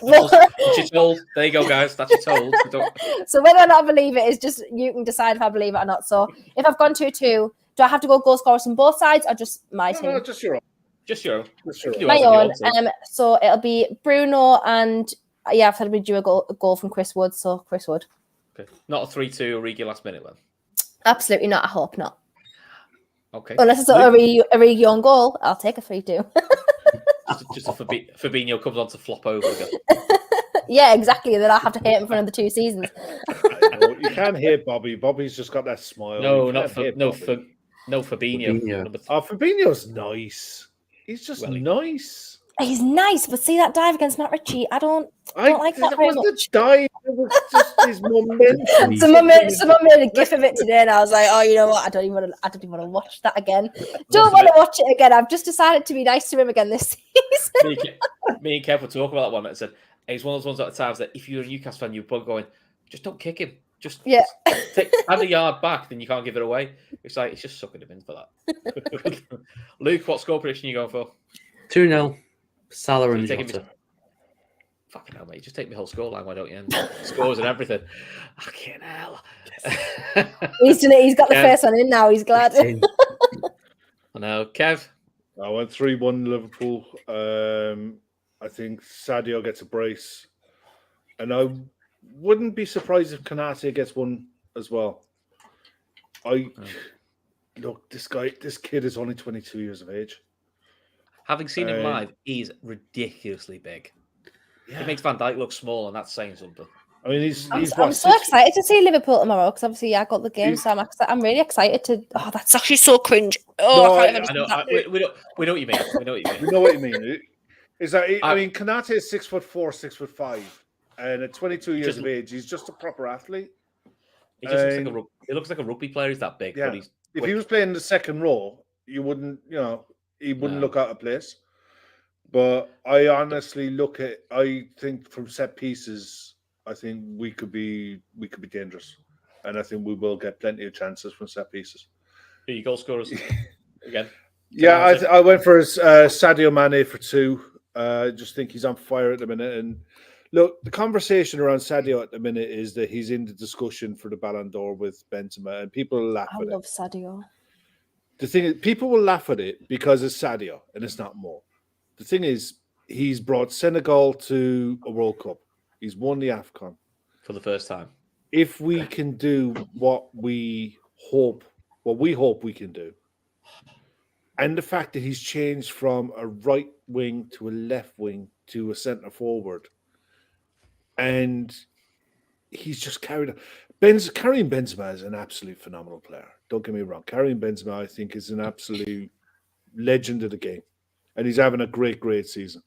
That's your told. There you go, guys. That's your told. So whether or not I believe it is just you can decide if I believe it or not. So if I've gone 2-2, do I have to go goal scorers on both sides or just my team? No, just your own. My own. So it'll be Bruno and I've had to do a goal from Chris Wood. So Chris Wood. Okay. Not a 3-2 Origi last minute then. Absolutely not. I hope not. Okay. Unless it's a Origi on goal, I'll take a 3-2. just a Fabinho comes on to flop over again. Yeah, exactly. Then I'll have to hate him for another 2 seasons. You can't hate Bobby. Bobby's just got that smile. No, Fabinho. Fabinho's nice. He's just nice. He's nice, but see that dive against Matt Ritchie? I don't like that very much. Dive. It was just his momentum. Someone made a gif of it today, and I was like, "Oh, you know what? I don't even want to watch that again. Don't want to watch it again. I've just decided to be nice to him again this season." Me and Kev were talking about that one. It said it's one of those ones at the times that if you're a Newcastle fan, you're probably going, "Just don't kick him. Just take a yard back, then you can't give it away." It's like it's just sucking him in for that. Luke, what score prediction are you going for? 2-0. Salah and Jota. Fucking hell, mate. Just take my whole scoreline, why don't you? And scores and everything. Fucking hell. He's done it. He's got the first one in now. He's glad. I know. Kev? I went 3-1 Liverpool. I think Sadio gets a brace. And I wouldn't be surprised if Konate gets one as well. Look, this kid is only 22 years of age. Having seen him live, he's ridiculously big. It makes Van Dijk look small, and that's saying something. I mean, he's I'm so excited to see Liverpool tomorrow because obviously I got the game, so I'm really excited to. Oh, that's actually so cringe. Oh, I can't even we know what you mean. We know what you mean. We know what you mean. Is that I mean, Konate is 6'4", 6'5", and at 22 years of age, he's just a proper athlete. He just looks like a rugby player. He's that big. Yeah. But he's if he was playing the second row, you wouldn't, he wouldn't look out of place. But I honestly I think from set pieces, I think we could be dangerous, and I think we will get plenty of chances from set pieces. Who you goal scorers again? Yeah, I went for Sadio Mane for 2. I just think he's on fire at the minute. And look, the conversation around Sadio at the minute is that he's in the discussion for the Ballon d'Or with Benzema, and people laugh at it. I love Sadio. The thing is, people will laugh at it because it's Sadio and it's not more. The thing is, he's brought Senegal to a World Cup. He's won the AFCON for the first time. If we can do what we hope we can do, and the fact that he's changed from a right wing to a left wing to a centre forward, and he's just carried on. Karim Benzema is an absolute phenomenal player. Don't get me wrong. Karim Benzema, I think, is an absolute legend of the game, and he's having a great, great season.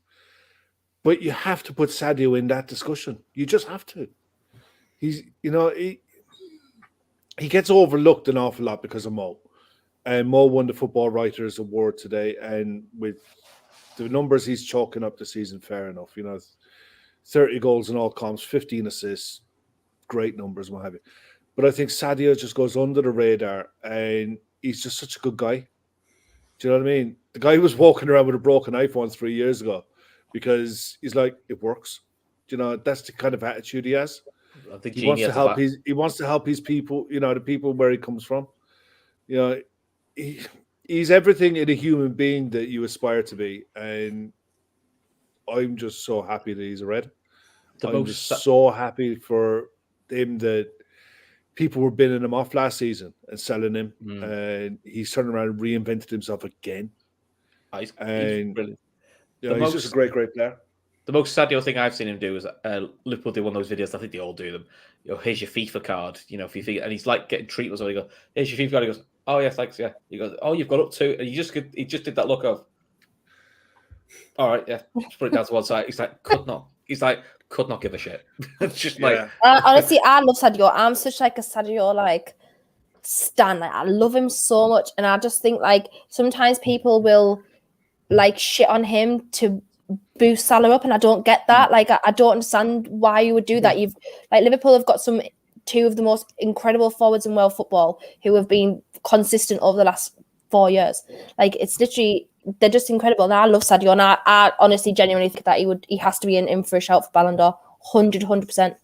But you have to put Sadio in that discussion. You just have to. He gets overlooked an awful lot because of Mo. And Mo won the Football Writers Award today, and with the numbers he's chalking up the season, fair enough. 30 goals in all comps, 15 assists, great numbers, what have you. But I think Sadio just goes under the radar, and he's just such a good guy. Do you know what I mean? The guy was walking around with a broken iPhone 3 years ago because he's like, it works. That's the kind of attitude he has. I think he wants to help his people, the people where he comes from. He's everything in a human being that you aspire to be, and I'm just so happy that he's a Red. I'm just so happy for him that people were binning him off last season and selling him, and he's turned around and reinvented himself again. He's brilliant. He's just a great, great player. The most Sadio thing I've seen him do is Liverpool do one of those videos. I think they all do them. Here's your FIFA card. For your FIFA, and he's like getting treatment. So he goes, "Here's your FIFA card." He goes, "Oh yeah, thanks." Yeah. He goes, "Oh, you've got up to," and he just did that look of, "All right, yeah." Just put it down to one side. He's like, could not give a shit. It's just like honestly, I love Sadio. I'm such like a Sadio stan. I love him so much, and I just think sometimes people will shit on him to boost Salah up, and I don't get that. I don't understand why you would do that. You've Liverpool have got two of the most incredible forwards in world football who have been consistent over the last 4 years. It's literally, they're just incredible. And I love Sadio, and I honestly genuinely think that he has to be in for a shout for Ballon d'Or 100%.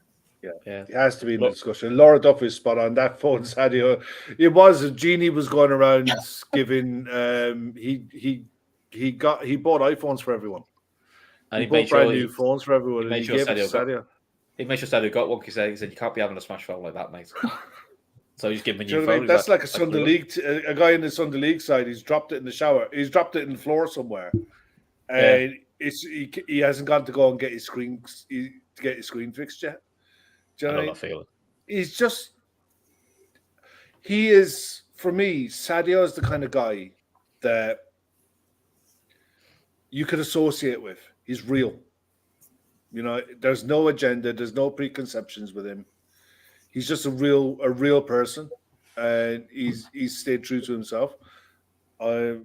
Yeah, he has to be in the discussion. Laura Duff is spot on. That phone, Sadio, it was Genie was going around giving he bought iPhones for everyone. And he bought brand new phones for everyone. He made sure Sadio got one. He said, "You can't be having a smash phone like that, mate." So he's giving you a phone. That's like a Sunday League. A guy in the Sunday League side. He's dropped it in the shower. He's dropped it in the floor somewhere, and he hasn't gone to go and get his screen fixed yet. Do you know I know that feeling. He is, for me, Sadio is the kind of guy that you could associate with. He's real. There's no agenda. There's no preconceptions with him. He's just a real person, and he's stayed true to himself. I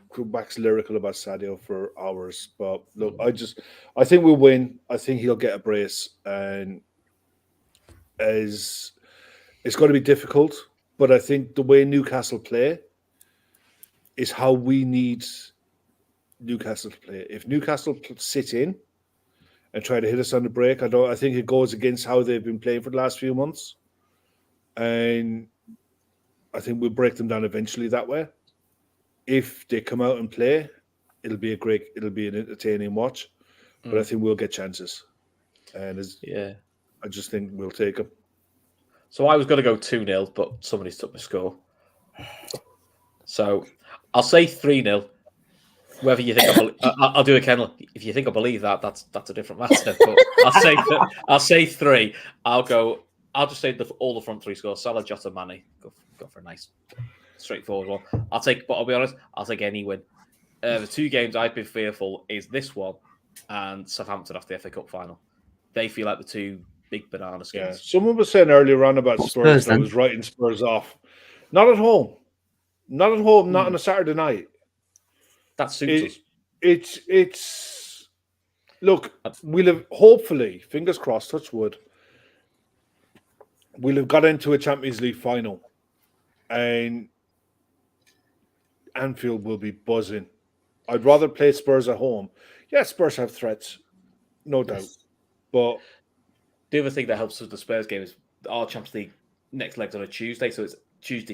could wax lyrical about Sadio for hours, but look, I think we'll win. I think he'll get a brace, and it's going to be difficult. But I think the way Newcastle play is how we need Newcastle to play. If Newcastle sit in and try to hit us on the break, I think it goes against how they've been playing for the last few months, and I think we'll break them down eventually that way. If they come out and play, it'll be an entertaining watch, but I think we'll get chances, and I just think we'll take them. So I was going to go 2-0, but somebody's took my score. So I'll say 3-0. Whether you think I'll do a Kendall. If you think I believe that, that's a different matter. But I'll say 3. I'll just say all the front 3 scores. Salah, Jota, Mane. Go for a nice, straightforward one. But I'll be honest, I'll take any win. The 2 games I've been fearful is this one and Southampton after the FA Cup final. They feel like the 2 big banana skins. Yeah. Someone was saying earlier on about Spurs that was writing Spurs off. Not at home. Not on a Saturday night. That suits us. It's look, we'll have hopefully, fingers crossed, touch wood, we'll have got into a Champions League final and Anfield will be buzzing. I'd rather play Spurs at home. Yeah, Spurs have threats, no doubt. But the other thing that helps with the Spurs game is our Champions League next leg's on a Tuesday, so it's Tuesday,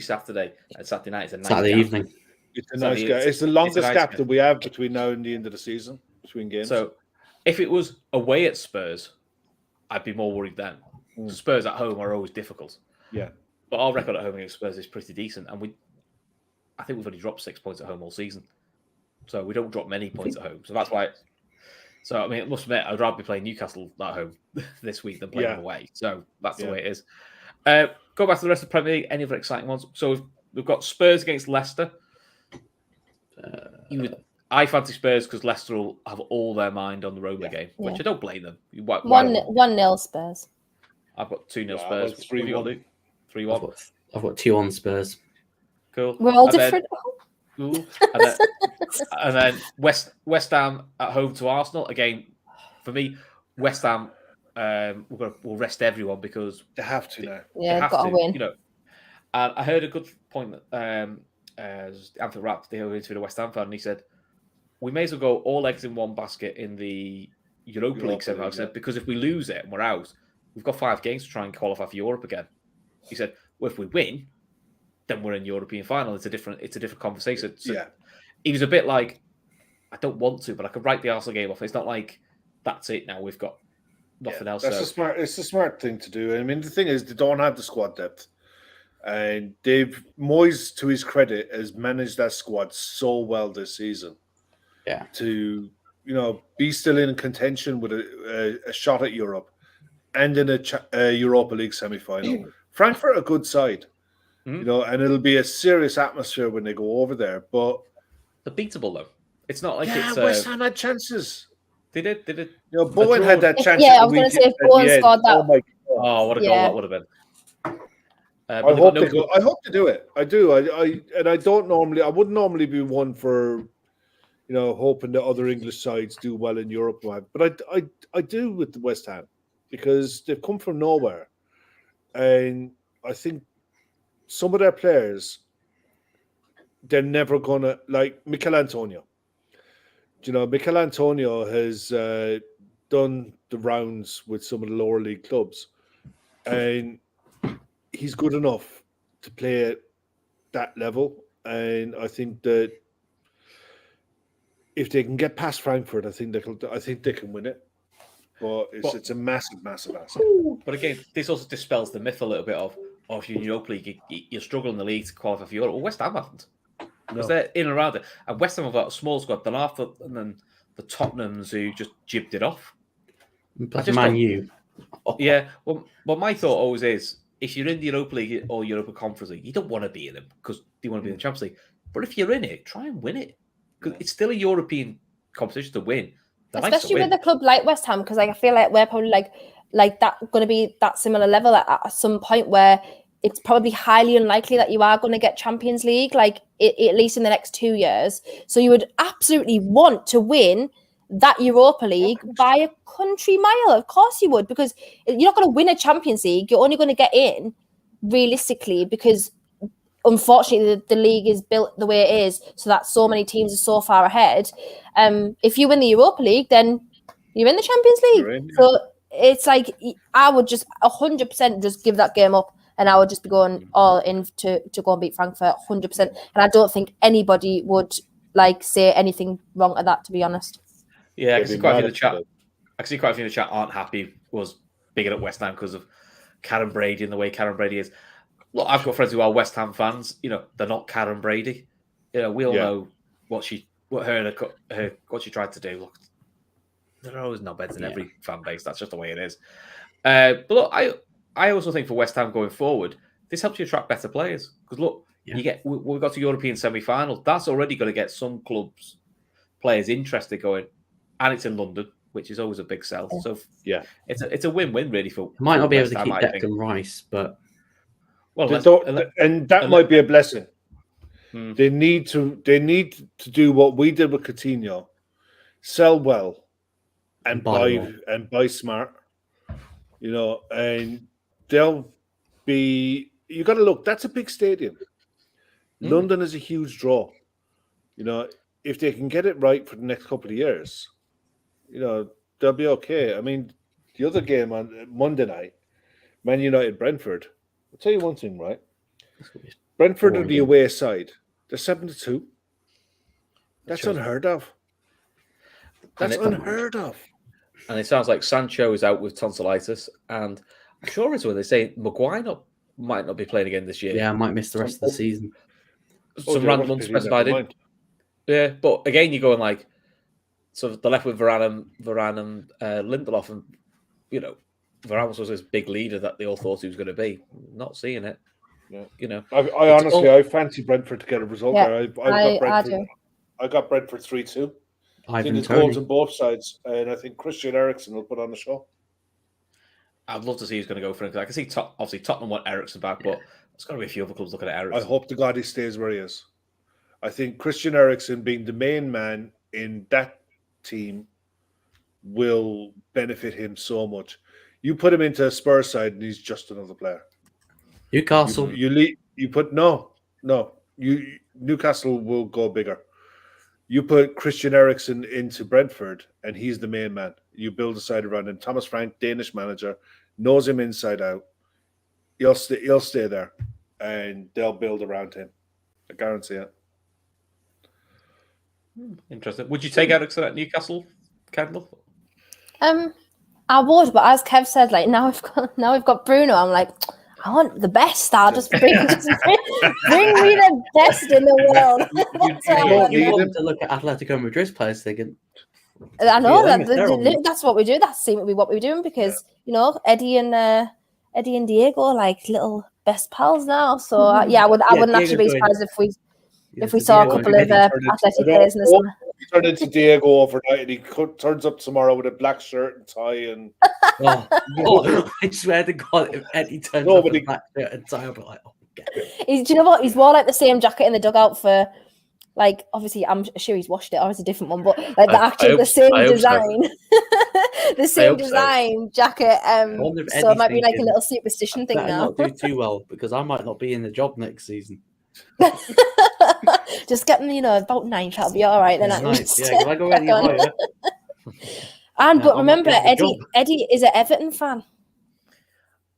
Saturday, and Saturday night is a nice Saturday gap. evening. It's a nice gap. It's the longest gap that we have between now and the end of the season between games. So if it was away at Spurs, I'd be more worried then. Spurs at home are always difficult. Yeah. But our record at home against Spurs is pretty decent, and I think we've only dropped 6 points at home all season. So we don't drop many points at home. So that's why. So I mean, I must admit, I'd rather be playing Newcastle at home this week than playing them away. So that's the way it is. Go back to the rest of the Premier League. Any other exciting ones? So we've got Spurs against Leicester. I fancy Spurs because Leicester will have all their mind on the Roma game, which I don't blame them. 1-0 Spurs. I've got 2-0 Spurs. 3-1. 3-1. I've got 2-1 Spurs. Cool. We're all different. And then West Ham at home to Arsenal. Again, for me, West Ham we'll rest everyone because they have to now. Yeah, they've got to win. You know, and I heard a good point that Anthony Rapp, the interview the West Ham fan, and he said we may as well go all eggs in one basket in the Europa League somehow. He said because if we lose it and we're out, we've got 5 games to try and qualify for Europe again. He said, well, if we win, then we're in European final. It's a different conversation. So he was a bit like, I don't want to, but I could write the Arsenal game off. It's not like that's it now. We've got nothing else. It's a smart thing to do. I mean, the thing is, they don't have the squad depth, and Moyes, to his credit, has managed that squad so well this season. Yeah, to be still in contention with a shot at Europe and in a Europa League semi-final. Frankfurt a good side, and it'll be a serious atmosphere when they go over there. But they're beatable though. It's not like West Ham had chances. They did. Bowen had that chance. Yeah, I was going to say if Bowen scored that. Oh my God! Oh, what a goal that would have been. I hope to do it. I do. I wouldn't normally be one for, hoping that other English sides do well in Europe. But I do with the West Ham because they've come from nowhere, and I think some of their players, they're never gonna like Mikel Antonio. Mikel Antonio has done the rounds with some of the lower league clubs, and he's good enough to play at that level. And I think that if they can get past Frankfurt, I think they can win it. But it's a massive, massive asset. But again, this also dispels the myth a little bit of if you're in Europa League, you're struggling in the league to qualify for Europe. Well, West Ham haven't. Because they're in and around it. And West Ham have got a small squad. Then and then the Tottenhams who just jibbed it off. Man U. Yeah. Well, my thought always is, if you're in the Europa League or Europa Conference League, you don't want to be in them because you want to be in the Champions League. But if you're in it, try and win it. Because it's still a European competition to win. Especially with a club like West Ham, because I feel like we're probably like that going to be that similar level at some point where it's probably highly unlikely that you are going to get Champions League, at least in the next 2 years. So you would absolutely want to win that Europa League by a country mile. Of course you would, because you're not going to win a Champions League. You're only going to get in, realistically, because unfortunately the league is built the way it is, so that so many teams are so far ahead. If you win the Europa League, then you're in the Champions League. So it's like I would just 100% just give that game up. And I would just be going all in to go and beat Frankfurt 100%. And I don't think anybody would say anything wrong at that, to be honest. Yeah, I can see quite a few in the chat aren't happy was bigging up West Ham because of Karen Brady and the way Karen Brady is. Look, I've got friends who are West Ham fans. They're not Karen Brady. We all know what she what what she tried to do. Look, there are always knobheads in every fan base. That's just the way it is. But look, I also think for West Ham going forward, this helps you attract better players. Because look, we got to European semi-final. That's already going to get some clubs, players interested going, and it's in London, which is always a big sell. So it's a win-win really for. Might not be able West to Ham, keep I Declan think. Rice, but and that might be a blessing. They need to do what we did with Coutinho, sell well, and buy smart. You know, and they'll be. You got to look. That's a big stadium. London is a huge draw. You know, if they can get it right for the next couple of years, you know, they'll be okay. I mean, the other game on Monday night, Man United Brentford. I'll tell you one thing, right? Brentford are the away side. They're 7-2. That's unheard of. That's unheard of. And it sounds like Sancho is out with tonsillitis, and I'm sure it's when they say Maguire might not be playing again this year. Yeah, I might miss the rest of the season. Some random unspecified in. Yeah, but again, you're going like, so they're left with Varane and Lindelof, and you know, Varane was this big leader that they all thought he was going to be. Not seeing it. Yeah, you know, I honestly, I fancy Brentford to get a result there. I got Brentford 3-2. I think there's goals on both sides, and I think Christian Eriksen will put on the show. I'd love to see who's going to go for it. I can see obviously Tottenham want Eriksen back, but there's got to be a few other clubs looking at Eriksen. I hope to God he stays where he is. I think Christian Eriksen being the main man in that team will benefit him so much. You put him into a Spurs side, and he's just another player. Newcastle. Newcastle will go bigger. You put Christian Eriksen into Brentford, and he's the main man. You build a side around him. Thomas Frank, Danish manager, knows him inside out. He'll stay there, and they'll build around him. I guarantee it. Interesting. Would you take Eriksen at Newcastle, Kendall? I would, but as Kev said, like now we've got Bruno. I'm like, I want the best. I'll just bring me the best in the world. You want to look at Atletico Madrid's players thinking. I know that's what we do. That seems to be what we're doing because you know Eddie and Diego are like little best pals now. So I wouldn't actually be surprised if we saw a couple of Athletic players in the summer. He turned into Diego overnight, and he turns up tomorrow with a black shirt and tie. And I swear to God, if Eddie turns up with a black shirt and tie, I'll be like, oh, do you know what? He's wore like the same jacket in the dugout for, like, obviously, I'm sure he's washed it, or it's a different one, but like the same design, the same design jacket. So it might be like a little superstition thing now. Not do too well because I might not be in the job next season. Just get them, about 9th. That'll be all right then. Nice. Yeah, I go any higher. But remember, Eddie is an Everton fan.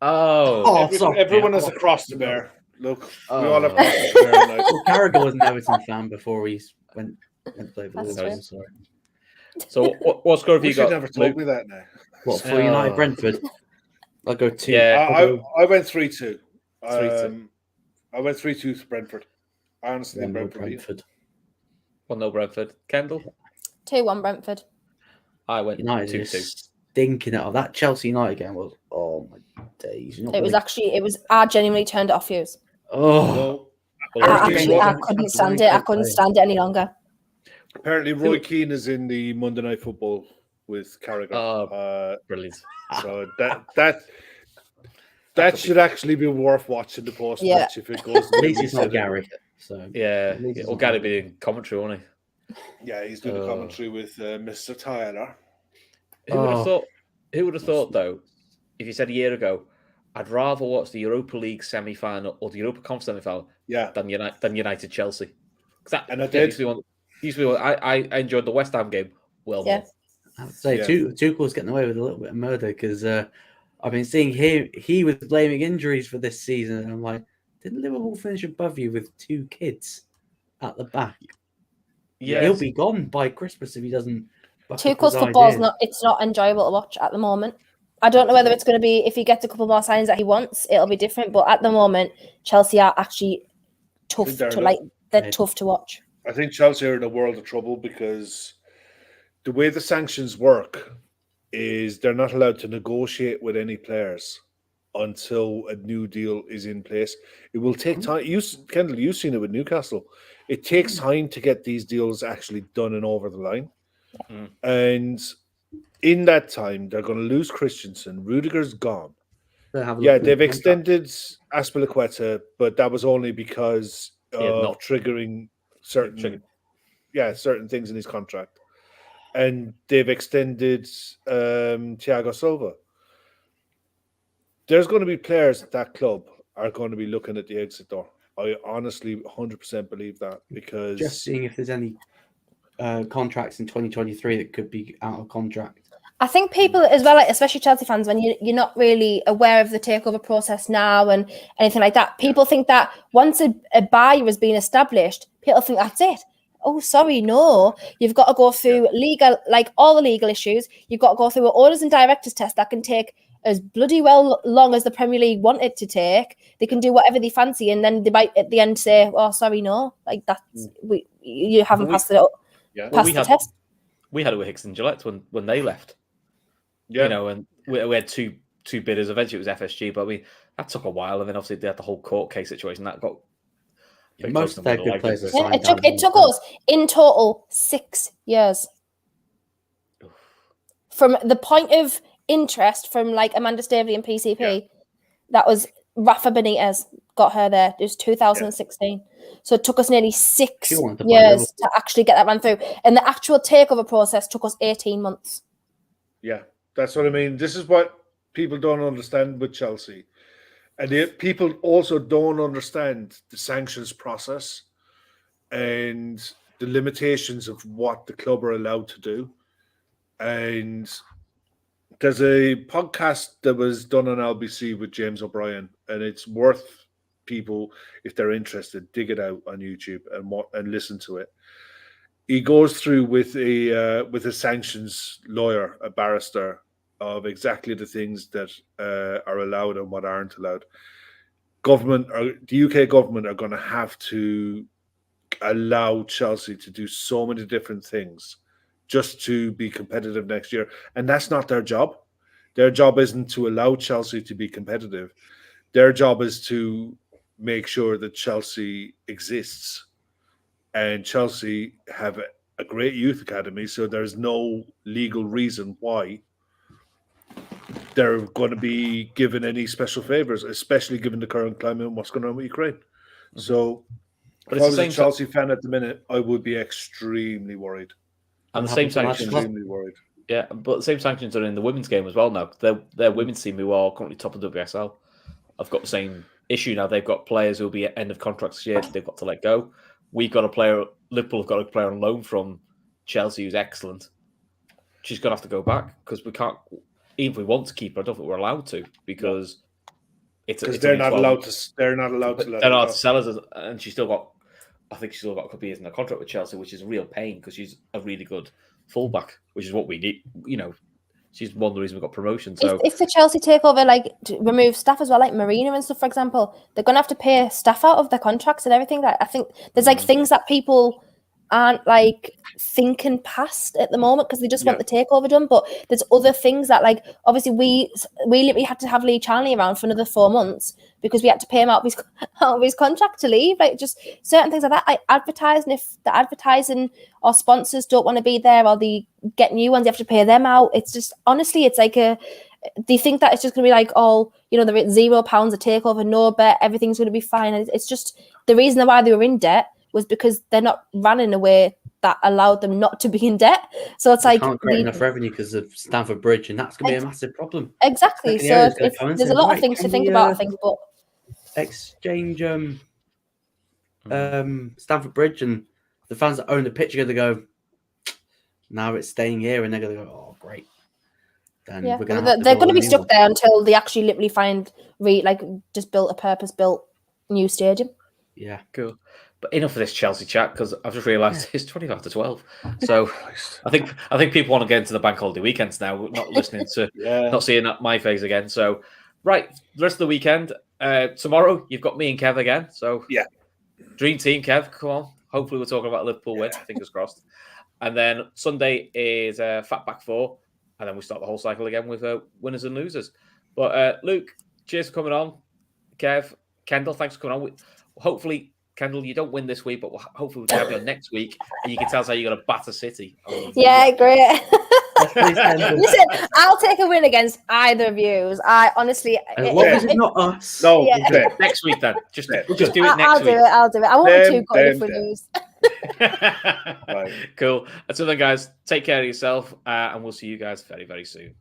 Everyone is across the bear. Look, we all have across the bear. Carragher was an Everton fan before he went to play for Leeds. So, what score have you got? You never told me that now. What for United Brentford? I'll go 2. Yeah, I went 3-2. I went 3-2 to Brentford. I honestly think Brentford. 1-0 Brentford. Kendall? 2-1 Brentford. I went United 2-2. Stinking out of that Chelsea United game was my days. It was I genuinely turned it off views. Oh, I couldn't stand it. I couldn't stand it any longer. Apparently, Roy Keane is in the Monday Night Football with Carragher. Brilliant. So that should actually be worth watching the post match if it goes. At least it's not Gary. So or Gary being commentary, won't he? Yeah, he's doing the commentary with Mr. Tyler. Who would have thought though? If you said a year ago, I'd rather watch the Europa League semi-final or the Europa Conference semi-final, than United Chelsea. And I did. I enjoyed the West Ham game well more. I would say Tuchel's getting away with a little bit of murder because I've been seeing he was blaming injuries for this season, and I'm like, didn't Liverpool finish above you with 2 kids at the back? Yeah, he'll be gone by Christmas if he doesn't. Tuchel's football's not enjoyable to watch at the moment. I don't know whether it's going to be if he gets a couple more signs that he wants, it'll be different. But at the moment, Chelsea are actually tough to tough to watch. I think Chelsea are in a world of trouble because the way the sanctions work is they're not allowed to negotiate with any players until a new deal is in place. It will take time. Kendall, you've seen it with Newcastle. It takes time to get these deals actually done and over the line. And in that time, they're going to lose Christensen. Rudiger's gone. They've extended Azpilicueta, but that was only because of triggering certain things in his contract. And they've extended Thiago Silva. There's going to be players at that club are going to be looking at the exit door. I honestly 100% believe that because just seeing if there's any contracts in 2023 that could be out of contract. I think people as well, like, especially Chelsea fans, when you're not really aware of the takeover process now and anything like that, people think that once a buyer has been established, people think that's it. Oh, sorry, no. You've got to go through legal, like all the legal issues. You've got to go through an owners and directors test that can take as bloody well long as the Premier League want it to take. They can do whatever they fancy, and then they might at the end say, "Oh, sorry, no." Like that's you haven't passed the test. We had it with Hicks and Gillette when they left. Yeah. You know, and we had two bidders. Eventually, it was FSG, but I mean that took a while, and then obviously they had the whole court case situation that got. Most of their good players. It took us in total 6 years from the point of interest from like Amanda Staveley and PCP. Yeah. That was Rafa Benitez got her there. It was 2016. So it took us nearly 6 years to actually get that run through, and the actual takeover process took us 18 months. Yeah, that's what I mean. This is what people don't understand with Chelsea. And people also don't understand the sanctions process and the limitations of what the club are allowed to do. And there's a podcast that was done on LBC with James O'Brien, and it's worth people, if they're interested, dig it out on YouTube and listen to it. He goes through with a sanctions lawyer, a barrister, of exactly the things that are allowed and what aren't allowed. The UK government are going to have to allow Chelsea to do so many different things just to be competitive next year. And that's not their job. Their job isn't to allow Chelsea to be competitive. Their job is to make sure that Chelsea exists. And Chelsea have a great youth academy, so there's no legal reason why they're going to be given any special favors, especially given the current climate and what's going on with Ukraine. So, if I was a Chelsea fan at the minute, I would be extremely worried. And the same sanctions, extremely worried. Yeah, but the same sanctions are in the women's game as well now. Their women's team, who are currently top of WSL, have got the same issue now. They've got players who will be at end of contracts this year. They've got to let go. We've got a player. Liverpool have got a player on loan from Chelsea who's excellent. She's going to have to go back because we can't. Even if we want to keep her, I don't think we're allowed to because they're not allowed to. They're not allowed to. They're not allowed to sell us, and she's still got. I think she's still got a couple of years in a contract with Chelsea, which is a real pain because she's a really good fullback, which is what we need. You know, she's one of the reasons we got promotion. So if the Chelsea takeover to remove staff as well, like Marina and stuff, for example, they're going to have to pay staff out of their contracts and everything. Like I think there's things that people aren't thinking past at the moment because they just want the takeover done. But there's other things that obviously we literally had to have Lee Charnley around for another 4 months because we had to pay him out of his contract to leave. Just certain things like that. Advertising, if the advertising or sponsors don't want to be there or they get new ones, you have to pay them out. It's just honestly, it's they think that it's just going to be they're at £0 a takeover, no bet, everything's going to be fine. And it's just the reason why they were in debt was because they're not running in a way that allowed them not to be in debt. So it's they can't create enough revenue because of Stamford Bridge, and that's going to be a massive problem. Exactly. So there's a lot of things to think about, I think. But exchange Stamford Bridge, and the fans that own the pitch are going to go, now it's staying here, and they're going to go, oh, great. Then we're going to they're going to be stuck there until they actually literally find just built a purpose-built new stadium. Yeah, cool. But enough of this Chelsea chat because I've just realised it's 25 to 12. So I think people want to get into the bank holiday weekends now, not listening to, not seeing my face again. So right, the rest of the weekend. Tomorrow you've got me and Kev again. So yeah, dream team, Kev. Come on, Hopefully, we're talking about Liverpool win. Fingers crossed. And then Sunday is Fatback 4. And then we start the whole cycle again with winners and losers. But Luke, cheers for coming on. Kev, Kendall, thanks for coming on. Hopefully, Kendall, you don't win this week, but hopefully we can have you on next week, and you can tell us how you're going to batter City. Yeah, great. Listen, I'll take a win against either of you. I honestly, as long as it's not us. No, next week then. Just do it next week. I'll do it. I won't be too good if we lose. Cool. Until then, guys, take care of yourself, and we'll see you guys very, very soon.